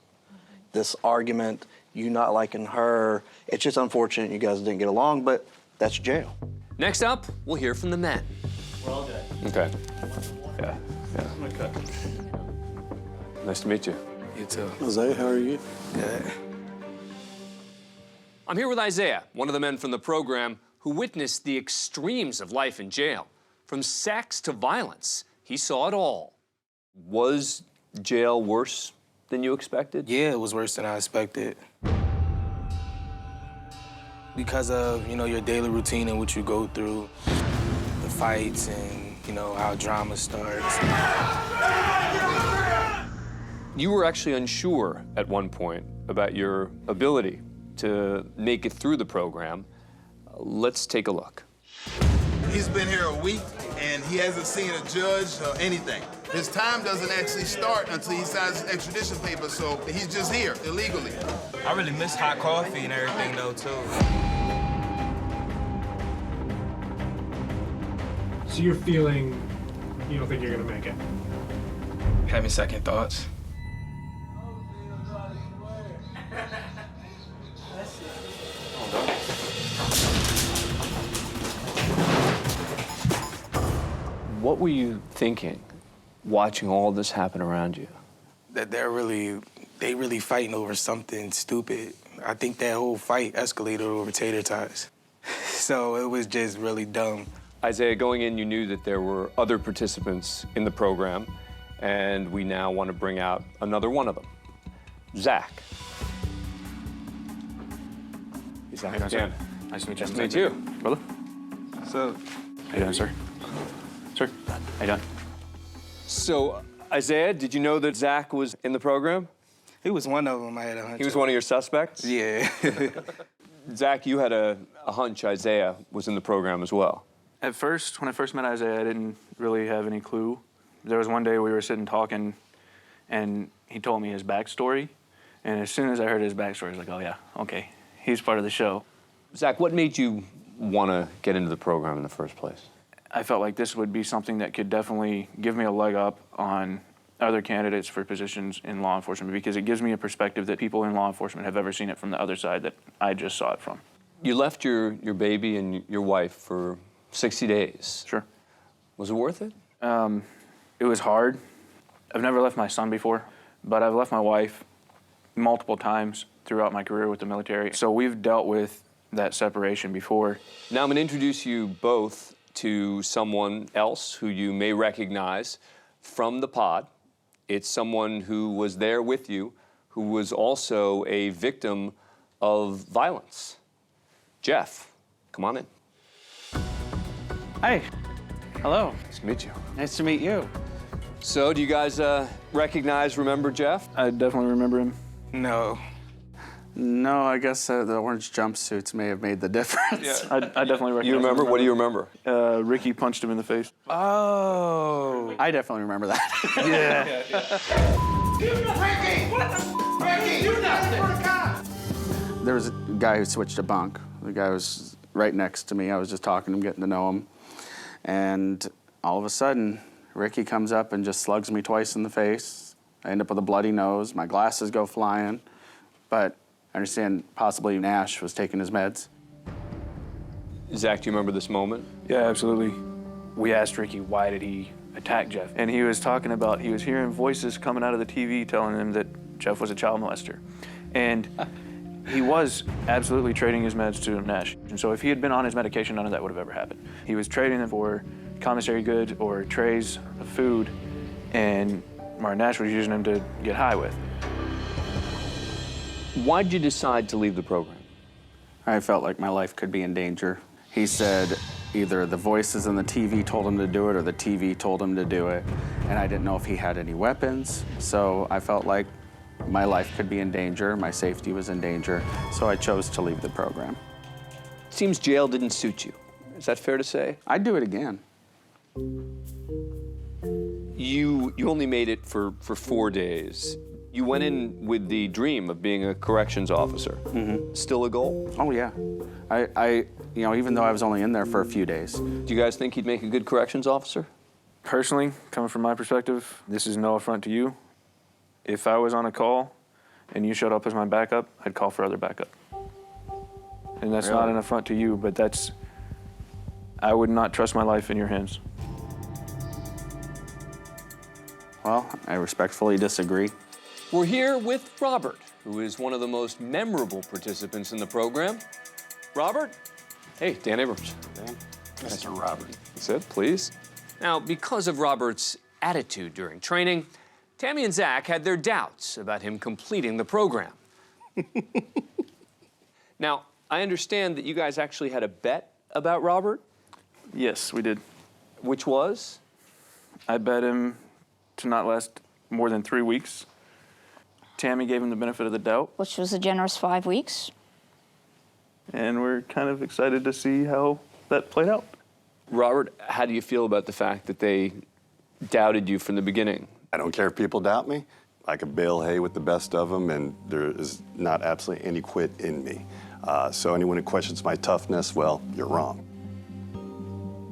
This argument, you not liking her, it's just unfortunate you guys didn't get along, but that's jail. Next up, we'll hear from the men. We're all dead. Okay. Yeah. I'm gonna cut. Nice to meet you. You too. Isaiah, how are you? Good. I'm here with Isaiah, one of the men from the program who witnessed the extremes of life in jail. From sex to violence, he saw it all. Was jail worse than you expected? Yeah, it was worse than I expected. Because of, your daily routine and what you go through, the fights and, how drama starts. You were actually unsure at one point about your ability to make it through the program. Let's take a look. He's been here a week, and he hasn't seen a judge or anything. His time doesn't actually start until he signs his extradition papers, so he's just here illegally. I really miss hot coffee and everything, though, too. So you're feeling you don't think you're gonna make it? Having second thoughts. What were you thinking watching all this happen around you? That they really fighting over something stupid. I think that whole fight escalated over tater tots. So it was just really dumb. Isaiah, going in, you knew that there were other participants in the program, and we now want to bring out another one of them, Zach. How you doing, sir? Nice to meet you. Nice to meet you. Brother. So, how you doing, sir? Sir, how you doing? So, Isaiah, did you know that Zach was in the program? He was one of them. I had a hunch. He was one of your suspects? Yeah. Zach, you had a hunch Isaiah was in the program as well. At first, when I first met Isaiah, I didn't really have any clue. There was one day we were sitting talking, and he told me his backstory. And as soon as I heard his backstory, I was like, oh yeah, okay, he's part of the show. Zach, what made you want to get into the program in the first place? I felt like this would be something that could definitely give me a leg up on other candidates for positions in law enforcement, because it gives me a perspective that people in law enforcement have ever seen it from the other side that I just saw it from. You left your baby and your wife for 60 days. Sure. Was it worth it? It was hard. I've never left my son before, but I've left my wife multiple times throughout my career with the military. So we've dealt with that separation before. Now I'm going to introduce you both to someone else who you may recognize from the pod. It's someone who was there with you, who was also a victim of violence. Jeff, come on in. Hi. Hello. Nice to meet you. Nice to meet you. So, do you guys remember Jeff? I definitely remember him. No. No, I guess the orange jumpsuits may have made the difference. Yeah, I definitely recognize You remember? What do you remember? Ricky punched him in the face. Oh, I definitely remember that. Yeah. Ricky! What the? Ricky, you nothing for the cops! There was a guy who switched a bunk. The guy was right next to me. I was just talking to him, getting to know him. And all of a sudden, Ricky comes up and just slugs me twice in the face. I end up with a bloody nose. My glasses go flying. But I understand possibly Nash was taking his meds. Zach, do you remember this moment? Yeah, absolutely. We asked Ricky, why did he attack Jeff? And he was talking about, he was hearing voices coming out of the TV telling him that Jeff was a child molester. And he was absolutely trading his meds to Nash. And so if he had been on his medication, none of that would have ever happened. He was trading them for commissary goods or trays of food, and Martin Nash was using them to get high with. Why'd you decide to leave the program? I felt like my life could be in danger. He said either the voices in the TV told him to do it or the TV told him to do it. And I didn't know if he had any weapons. So I felt like my life could be in danger, my safety was in danger. So I chose to leave the program. Seems jail didn't suit you. Is that fair to say? I'd do it again. You only made it for 4 days. You went in with the dream of being a corrections officer. Mm-hmm. Still a goal? Oh, yeah. I, even though I was only in there for a few days. Do you guys think he'd make a good corrections officer? Personally, coming from my perspective, this is no affront to you. If I was on a call and you showed up as my backup, I'd call for other backup. And that's not an affront to you, but I would not trust my life in your hands. Well, I respectfully disagree. We're here with Robert, who is one of the most memorable participants in the program. Robert? Hey, Dan Abrams. Dan. Mr. Robert. Sit, please. Now, because of Robert's attitude during training, Tammy and Zach had their doubts about him completing the program. Now, I understand that you guys actually had a bet about Robert? Yes, we did. Which was? I bet him to not last more than 3 weeks. Tammy gave him the benefit of the doubt. Which was a generous 5 weeks. And we're kind of excited to see how that played out. Robert, how do you feel about the fact that they doubted you from the beginning? I don't care if people doubt me. I could bale hay with the best of them, and there is not absolutely any quit in me. So anyone who questions my toughness, well, you're wrong.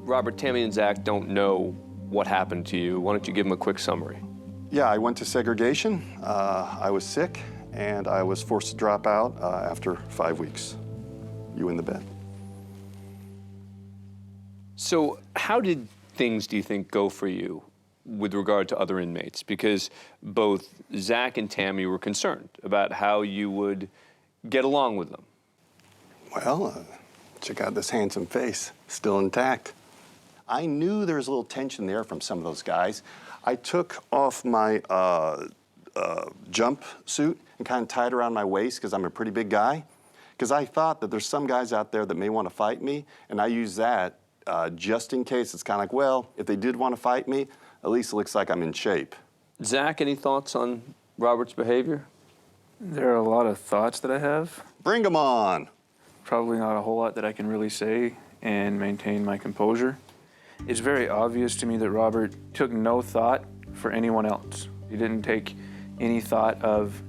Robert, Tammy and Zach don't know what happened to you. Why don't you give them a quick summary? Yeah, I went to segregation. I was sick, and I was forced to drop out after 5 weeks. You in the bed. So how did things, do you think, go for you with regard to other inmates? Because both Zach and Tammy were concerned about how you would get along with them. Well, check out this handsome face, still intact. I knew there was a little tension there from some of those guys. I took off my jump suit and kind of tied it around my waist because I'm a pretty big guy. Because I thought that there's some guys out there that may want to fight me, and I use that just in case. It's kind of like, well, if they did want to fight me, at least it looks like I'm in shape. Zach, any thoughts on Robert's behavior? There are a lot of thoughts that I have. Bring them on. Probably not a whole lot that I can really say and maintain my composure. It's very obvious to me that Robert took no thought for anyone else. He didn't take any thought of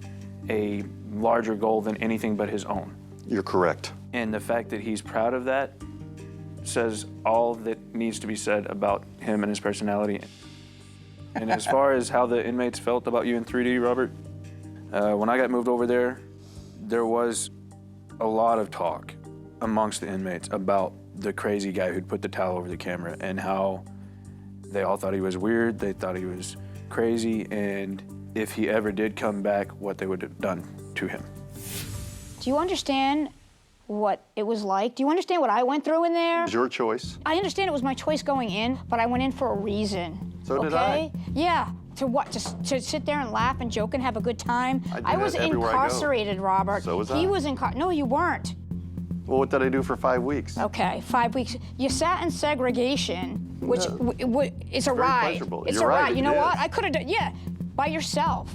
a larger goal than anything but his own. You're correct. And the fact that he's proud of that says all that needs to be said about him and his personality. And as far as how the inmates felt about you in 3D, Robert, when I got moved over there, there was a lot of talk amongst the inmates about the crazy guy who'd put the towel over the camera and how they all thought he was weird, they thought he was crazy, and if he ever did come back, what they would have done to him. Do you understand what it was like? Do you understand what I went through in there? It's your choice. I understand it was my choice going in, but I went in for a reason. So did I. Yeah. To what? Just to sit there and laugh and joke and have a good time? I was incarcerated, Robert. So was I. He was incarcerated. No, you weren't. Well, what did I do for 5 weeks? Okay, 5 weeks. You sat in segregation, which it's a ride. pleasurable. It's You're a right, ride. it You know is. what? I could have done, yeah, by yourself.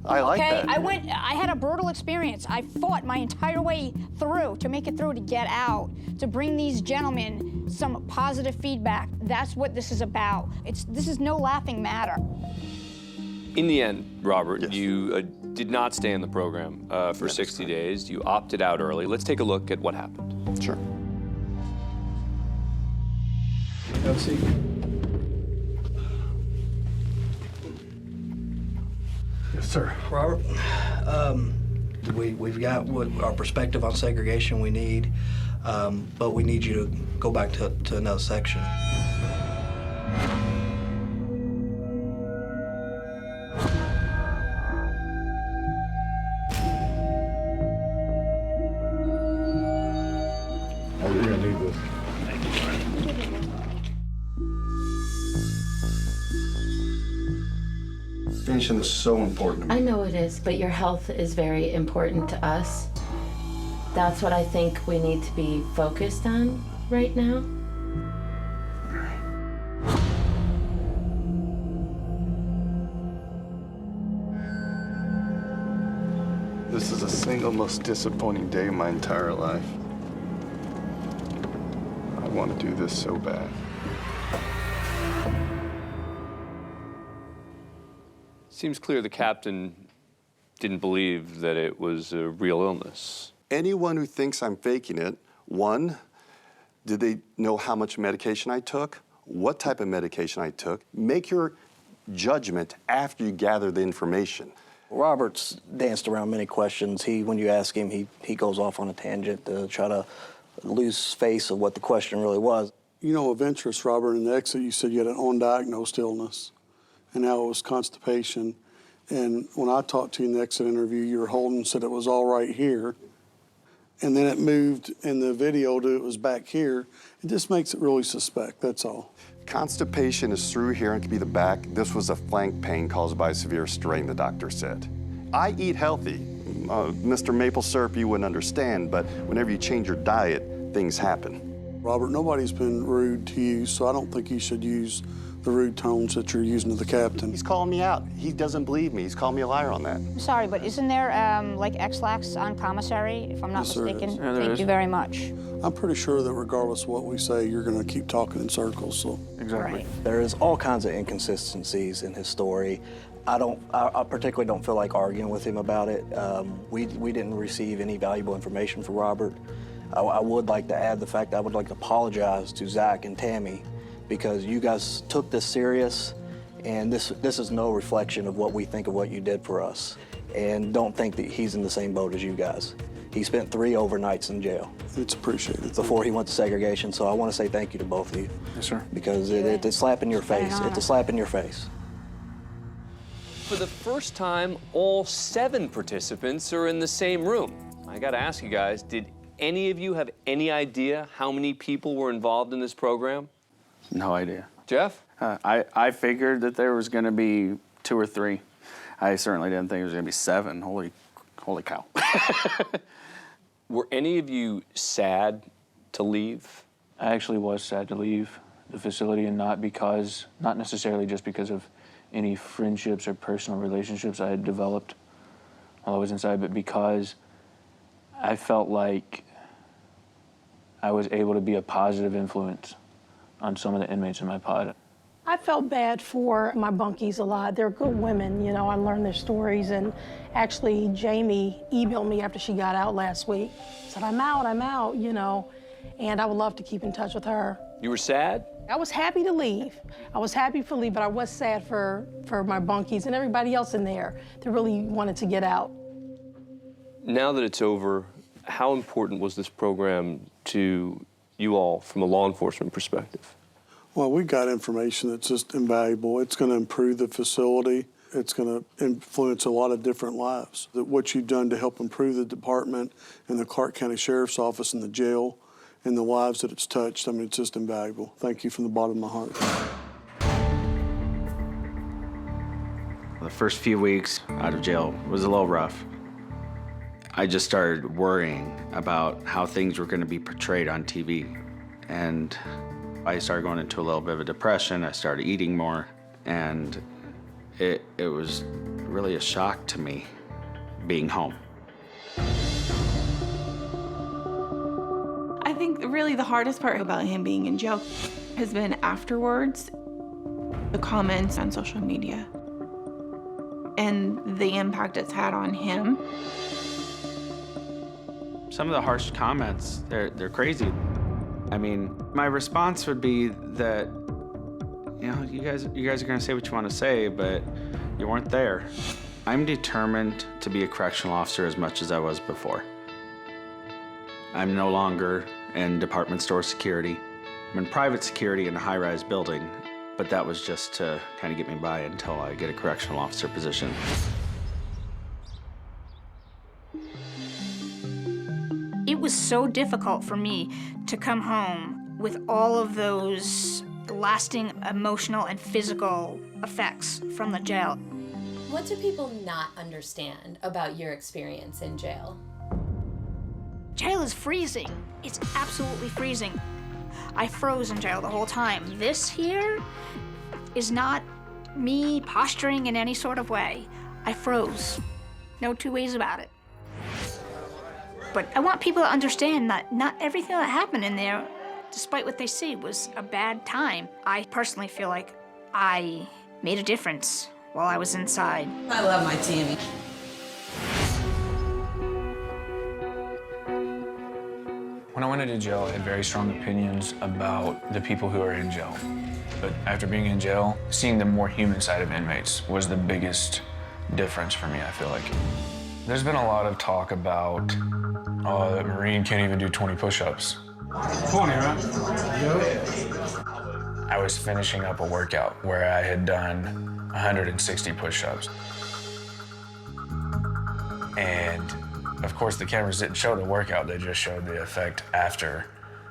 I like Okay, that. I had a brutal experience. I fought my entire way through to make it through to get out, to bring these gentlemen some positive feedback. That's what this is about. This is no laughing matter. In the end, Robert, you did not stay in the program for 60 days. You opted out early. Let's take a look at what happened. Sure. Let's see. Yes, sir. Robert, we've got what our perspective on segregation we need, but we need you to go back to another section. Oh, you're gonna need this. Finishing is so important to me. I know it is, but your health is very important to us. That's what I think we need to be focused on right now. This is the single most disappointing day of my entire life. I want to do this so bad. Seems clear the captain didn't believe that it was a real illness. Anyone who thinks I'm faking it, one, did they know how much medication I took? What type of medication I took? Make your judgment after you gather the information. Robert's danced around many questions. When you ask him, he goes off on a tangent to try to lose face of what the question really was. You know, of interest, Robert, in the exit, you said you had an undiagnosed illness, and now it was constipation. And when I talked to you in the exit interview, you were holding, said it was all right here. And then it moved in the video to it was back here. It just makes it really suspect, that's all. Constipation is through here and could be the back. This was a flank pain caused by a severe strain, the doctor said. I eat healthy. Mr. Maple Syrup, you wouldn't understand, but whenever you change your diet, things happen. Robert, nobody's been rude to you, so I don't think you should use the rude tones that you're using to the captain. He's calling me out. He doesn't believe me. He's calling me a liar on that. I'm sorry, but isn't there like X-Lax on commissary, if I'm not Yes, there mistaken? is. Yeah, there Thank is. you very much. I'm pretty sure that regardless of what we say, you're going to keep talking in circles, so. Exactly. Right. There is all kinds of inconsistencies in his story. I particularly don't feel like arguing with him about it. We didn't receive any valuable information from Robert. I would like to add the fact that I would like to apologize to Zach and Tammy because you guys took this serious, and this is no reflection of what we think of what you did for us. And don't think that he's in the same boat as you guys. He spent 3 overnights in jail. It's appreciated. Before he went to segregation, so I want to say thank you to both of you. Yes, sir. Because it's a slap in your face. honor. It's a slap in your face. For the first time, all 7 participants are in the same room. I gotta ask you guys, did any of you have any idea how many people were involved in this program? No idea. Jeff? I figured that there was going to be 2 or 3. I certainly didn't think it was going to be 7. Holy cow. Were any of you sad to leave? I actually was sad to leave the facility, and not necessarily just because of any friendships or personal relationships I had developed while I was inside, but because I felt like I was able to be a positive influence on some of the inmates in my pod. I felt bad for my bunkies a lot. They're good women, you know, I learned their stories, and actually Jamie emailed me after she got out last week. Said, I'm out, you know, and I would love to keep in touch with her. You were sad? I was happy to leave. I was happy to leave, but I was sad for my bunkies and everybody else in there that really wanted to get out. Now that it's over, how important was this program to you all from a law enforcement perspective? Well, we got information that's just invaluable. It's going to improve the facility. It's going to influence a lot of different lives. That what you've done to help improve the department and the Clark County Sheriff's Office and the jail and the lives that it's touched, I mean, it's just invaluable. Thank you from the bottom of my heart. The first few weeks out of jail was a little rough. I just started worrying about how things were going to be portrayed on TV. And I started going into a little bit of a depression. I started eating more. And it was really a shock to me being home. I think really the hardest part about him being in jail has been afterwards, the comments on social media and the impact it's had on him. Some of the harsh comments, they're crazy. I mean, my response would be that, you know, you guys are gonna say what you want to say, but you weren't there. I'm determined to be a correctional officer as much as I was before. I'm no longer in department store security. I'm in private security in a high-rise building, but that was just to kind of get me by until I get a correctional officer position. It was so difficult for me to come home with all of those lasting emotional and physical effects from the jail. What do people not understand about your experience in jail? Jail is freezing. It's absolutely freezing. I froze in jail the whole time. This here is not me posturing in any sort of way. I froze. No two ways about it. But I want people to understand that not everything that happened in there, despite what they see, was a bad time. I personally feel like I made a difference while I was inside. I love my Tammy. When I went into jail, I had very strong opinions about the people who are in jail. But after being in jail, seeing the more human side of inmates was the biggest difference for me, I feel like. There's been a lot of talk about, oh, that Marine can't even do 20 push-ups. 20, right? I was finishing up a workout where I had done 160 push-ups. And of course, the cameras didn't show the workout, they just showed the effect after.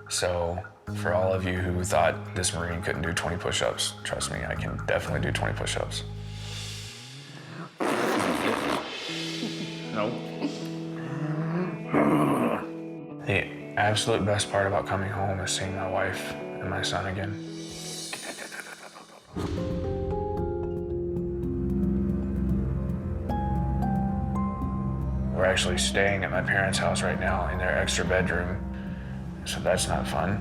So for all of you who thought this Marine couldn't do 20 push-ups, trust me, I can definitely do 20 push-ups. No. The absolute best part about coming home is seeing my wife and my son again. We're actually staying at my parents' house right now in their extra bedroom, so that's not fun.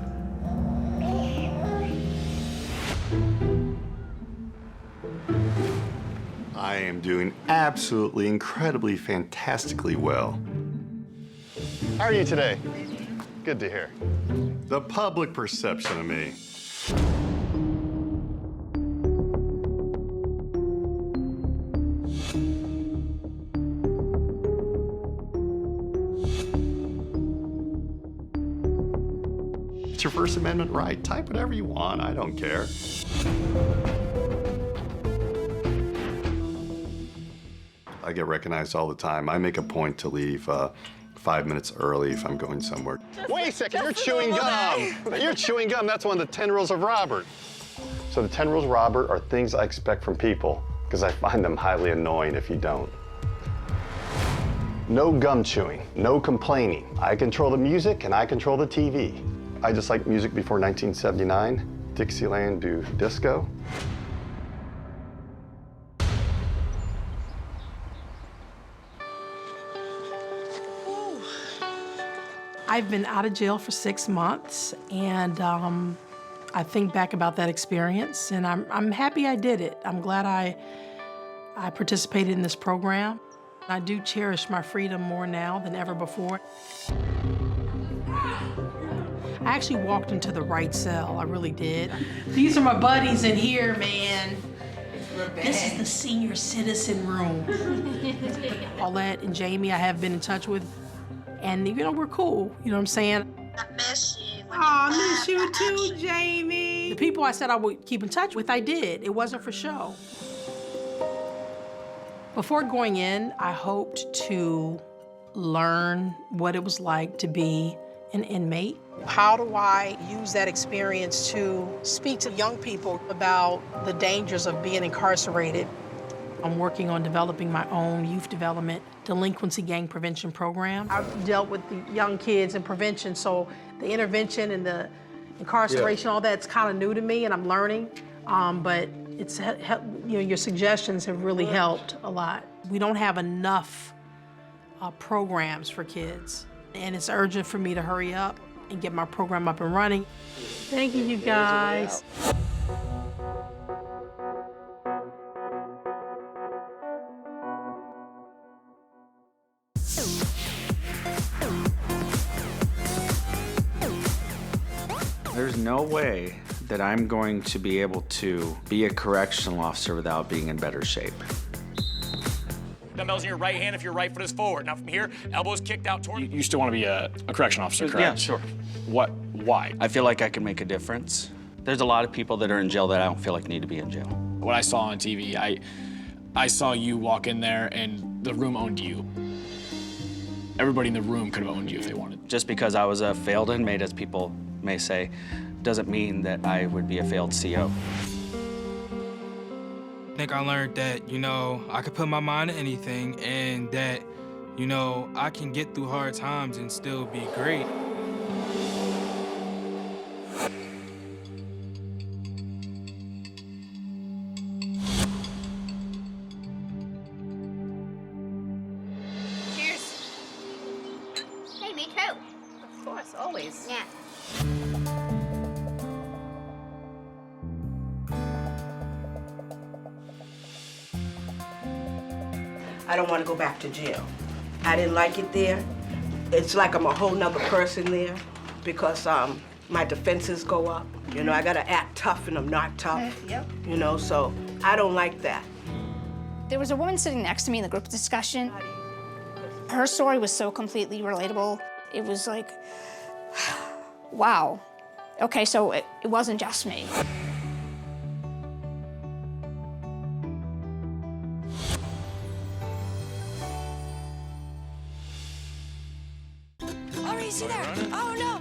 I am doing absolutely, incredibly, fantastically well. How are you today? Good to hear. The public perception of me. It's your First Amendment right. Type whatever you want. I don't care. I get recognized all the time. I make a point to leave 5 minutes early if I'm going somewhere. Wait a second, you're chewing gum. You're chewing gum. That's one of the 10 rules of Robert. So the 10 rules of Robert are things I expect from people because I find them highly annoying if you don't. No gum chewing, no complaining. I control the music and I control the TV. I just like music before 1979. Dixieland do disco. I've been out of jail for 6 months, and I think back about that experience, and I'm happy I did it. I'm glad I participated in this program. I do cherish my freedom more now than ever before. I actually walked into the right cell, I really did. These are my buddies in here, man. This is the senior citizen room. Paulette and Jamie I have been in touch with, and you know, we're cool, you know what I'm saying? I miss you. Oh, I miss you too, Jamie. The people I said I would keep in touch with, I did. It wasn't for show. Before going in, I hoped to learn what it was like to be an inmate. How do I use that experience to speak to young people about the dangers of being incarcerated? I'm working on developing my own youth development delinquency gang prevention program. I've dealt with the young kids in prevention, so the intervention and the incarceration, all that's kind of new to me, and I'm learning. But It's your suggestions have really helped a lot. We don't have enough programs for kids, and it's urgent for me to hurry up and get my program up and running. Thank you, you guys. There's no way that I'm going to be able to be a correctional officer without being in better shape. Dumbbells in your right hand if your right foot is forward. Now from here, elbows kicked out toward... You still want to be a correction officer, correct? Yeah, sure. Why? I feel like I can make a difference. There's a lot of people that are in jail that I don't feel like need to be in jail. What I saw on TV, I saw you walk in there and the room owned you. Everybody in the room could have owned you if they wanted. Just because I was a failed inmate, as people may say, doesn't mean that I would be a failed CO. I think I learned that, I could put my mind to anything and that, I can get through hard times and still be great. Cheers. Hey, me too. Of course, always. Yeah. I don't want to go back to jail. I didn't like it there. It's like I'm a whole nother person there because my defenses go up. I gotta act tough and I'm not tough. Yep. So I don't like that. There was a woman sitting next to me in the group discussion. Her story was so completely relatable. It was like, wow. Okay, so it wasn't just me. Ari's, you there? Oh no!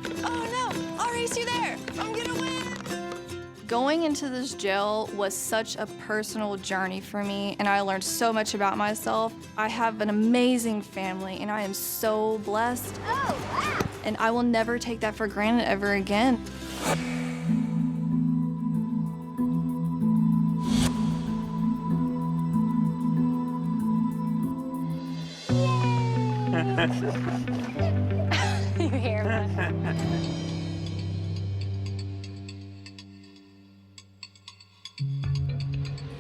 Ari's, you there? I'm gonna win! Going into this jail was such a personal journey for me, and I learned so much about myself. I have an amazing family, and I am so blessed. Oh, wow. And I will never take that for granted ever again. You hear me?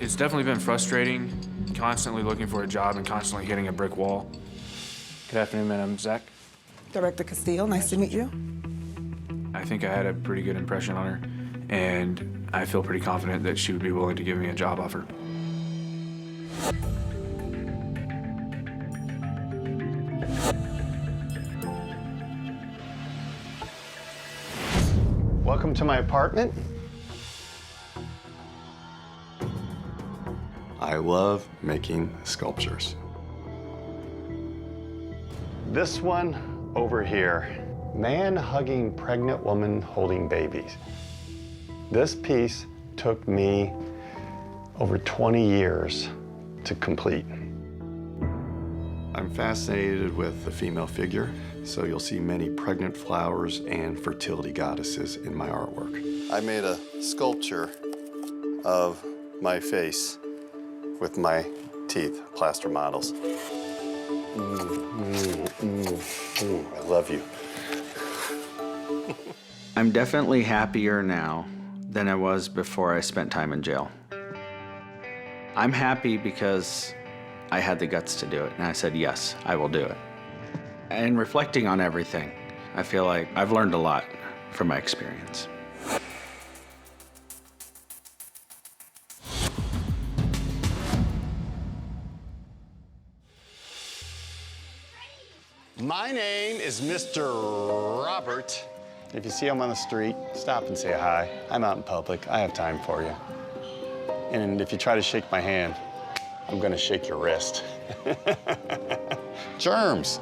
It's definitely been frustrating, constantly looking for a job and constantly hitting a brick wall. Good afternoon, Madam Zach. Director Castillo, nice to meet you. I think I had a pretty good impression on her, and I feel pretty confident that she would be willing to give me a job offer. Welcome to my apartment. I love making sculptures. This one over here, man hugging pregnant woman holding babies. This piece took me over 20 years to complete. I'm fascinated with the female figure, so you'll see many pregnant flowers and fertility goddesses in my artwork. I made a sculpture of my face with my teeth, plaster models. I love you. I'm definitely happier now than I was before I spent time in jail. I'm happy because I had the guts to do it, and I said, yes, I will do it. And reflecting on everything, I feel like I've learned a lot from my experience. My name is Mr. Robert. If you see him on the street, stop and say hi. I'm out in public. I have time for you. And if you try to shake my hand, I'm gonna shake your wrist. Germs.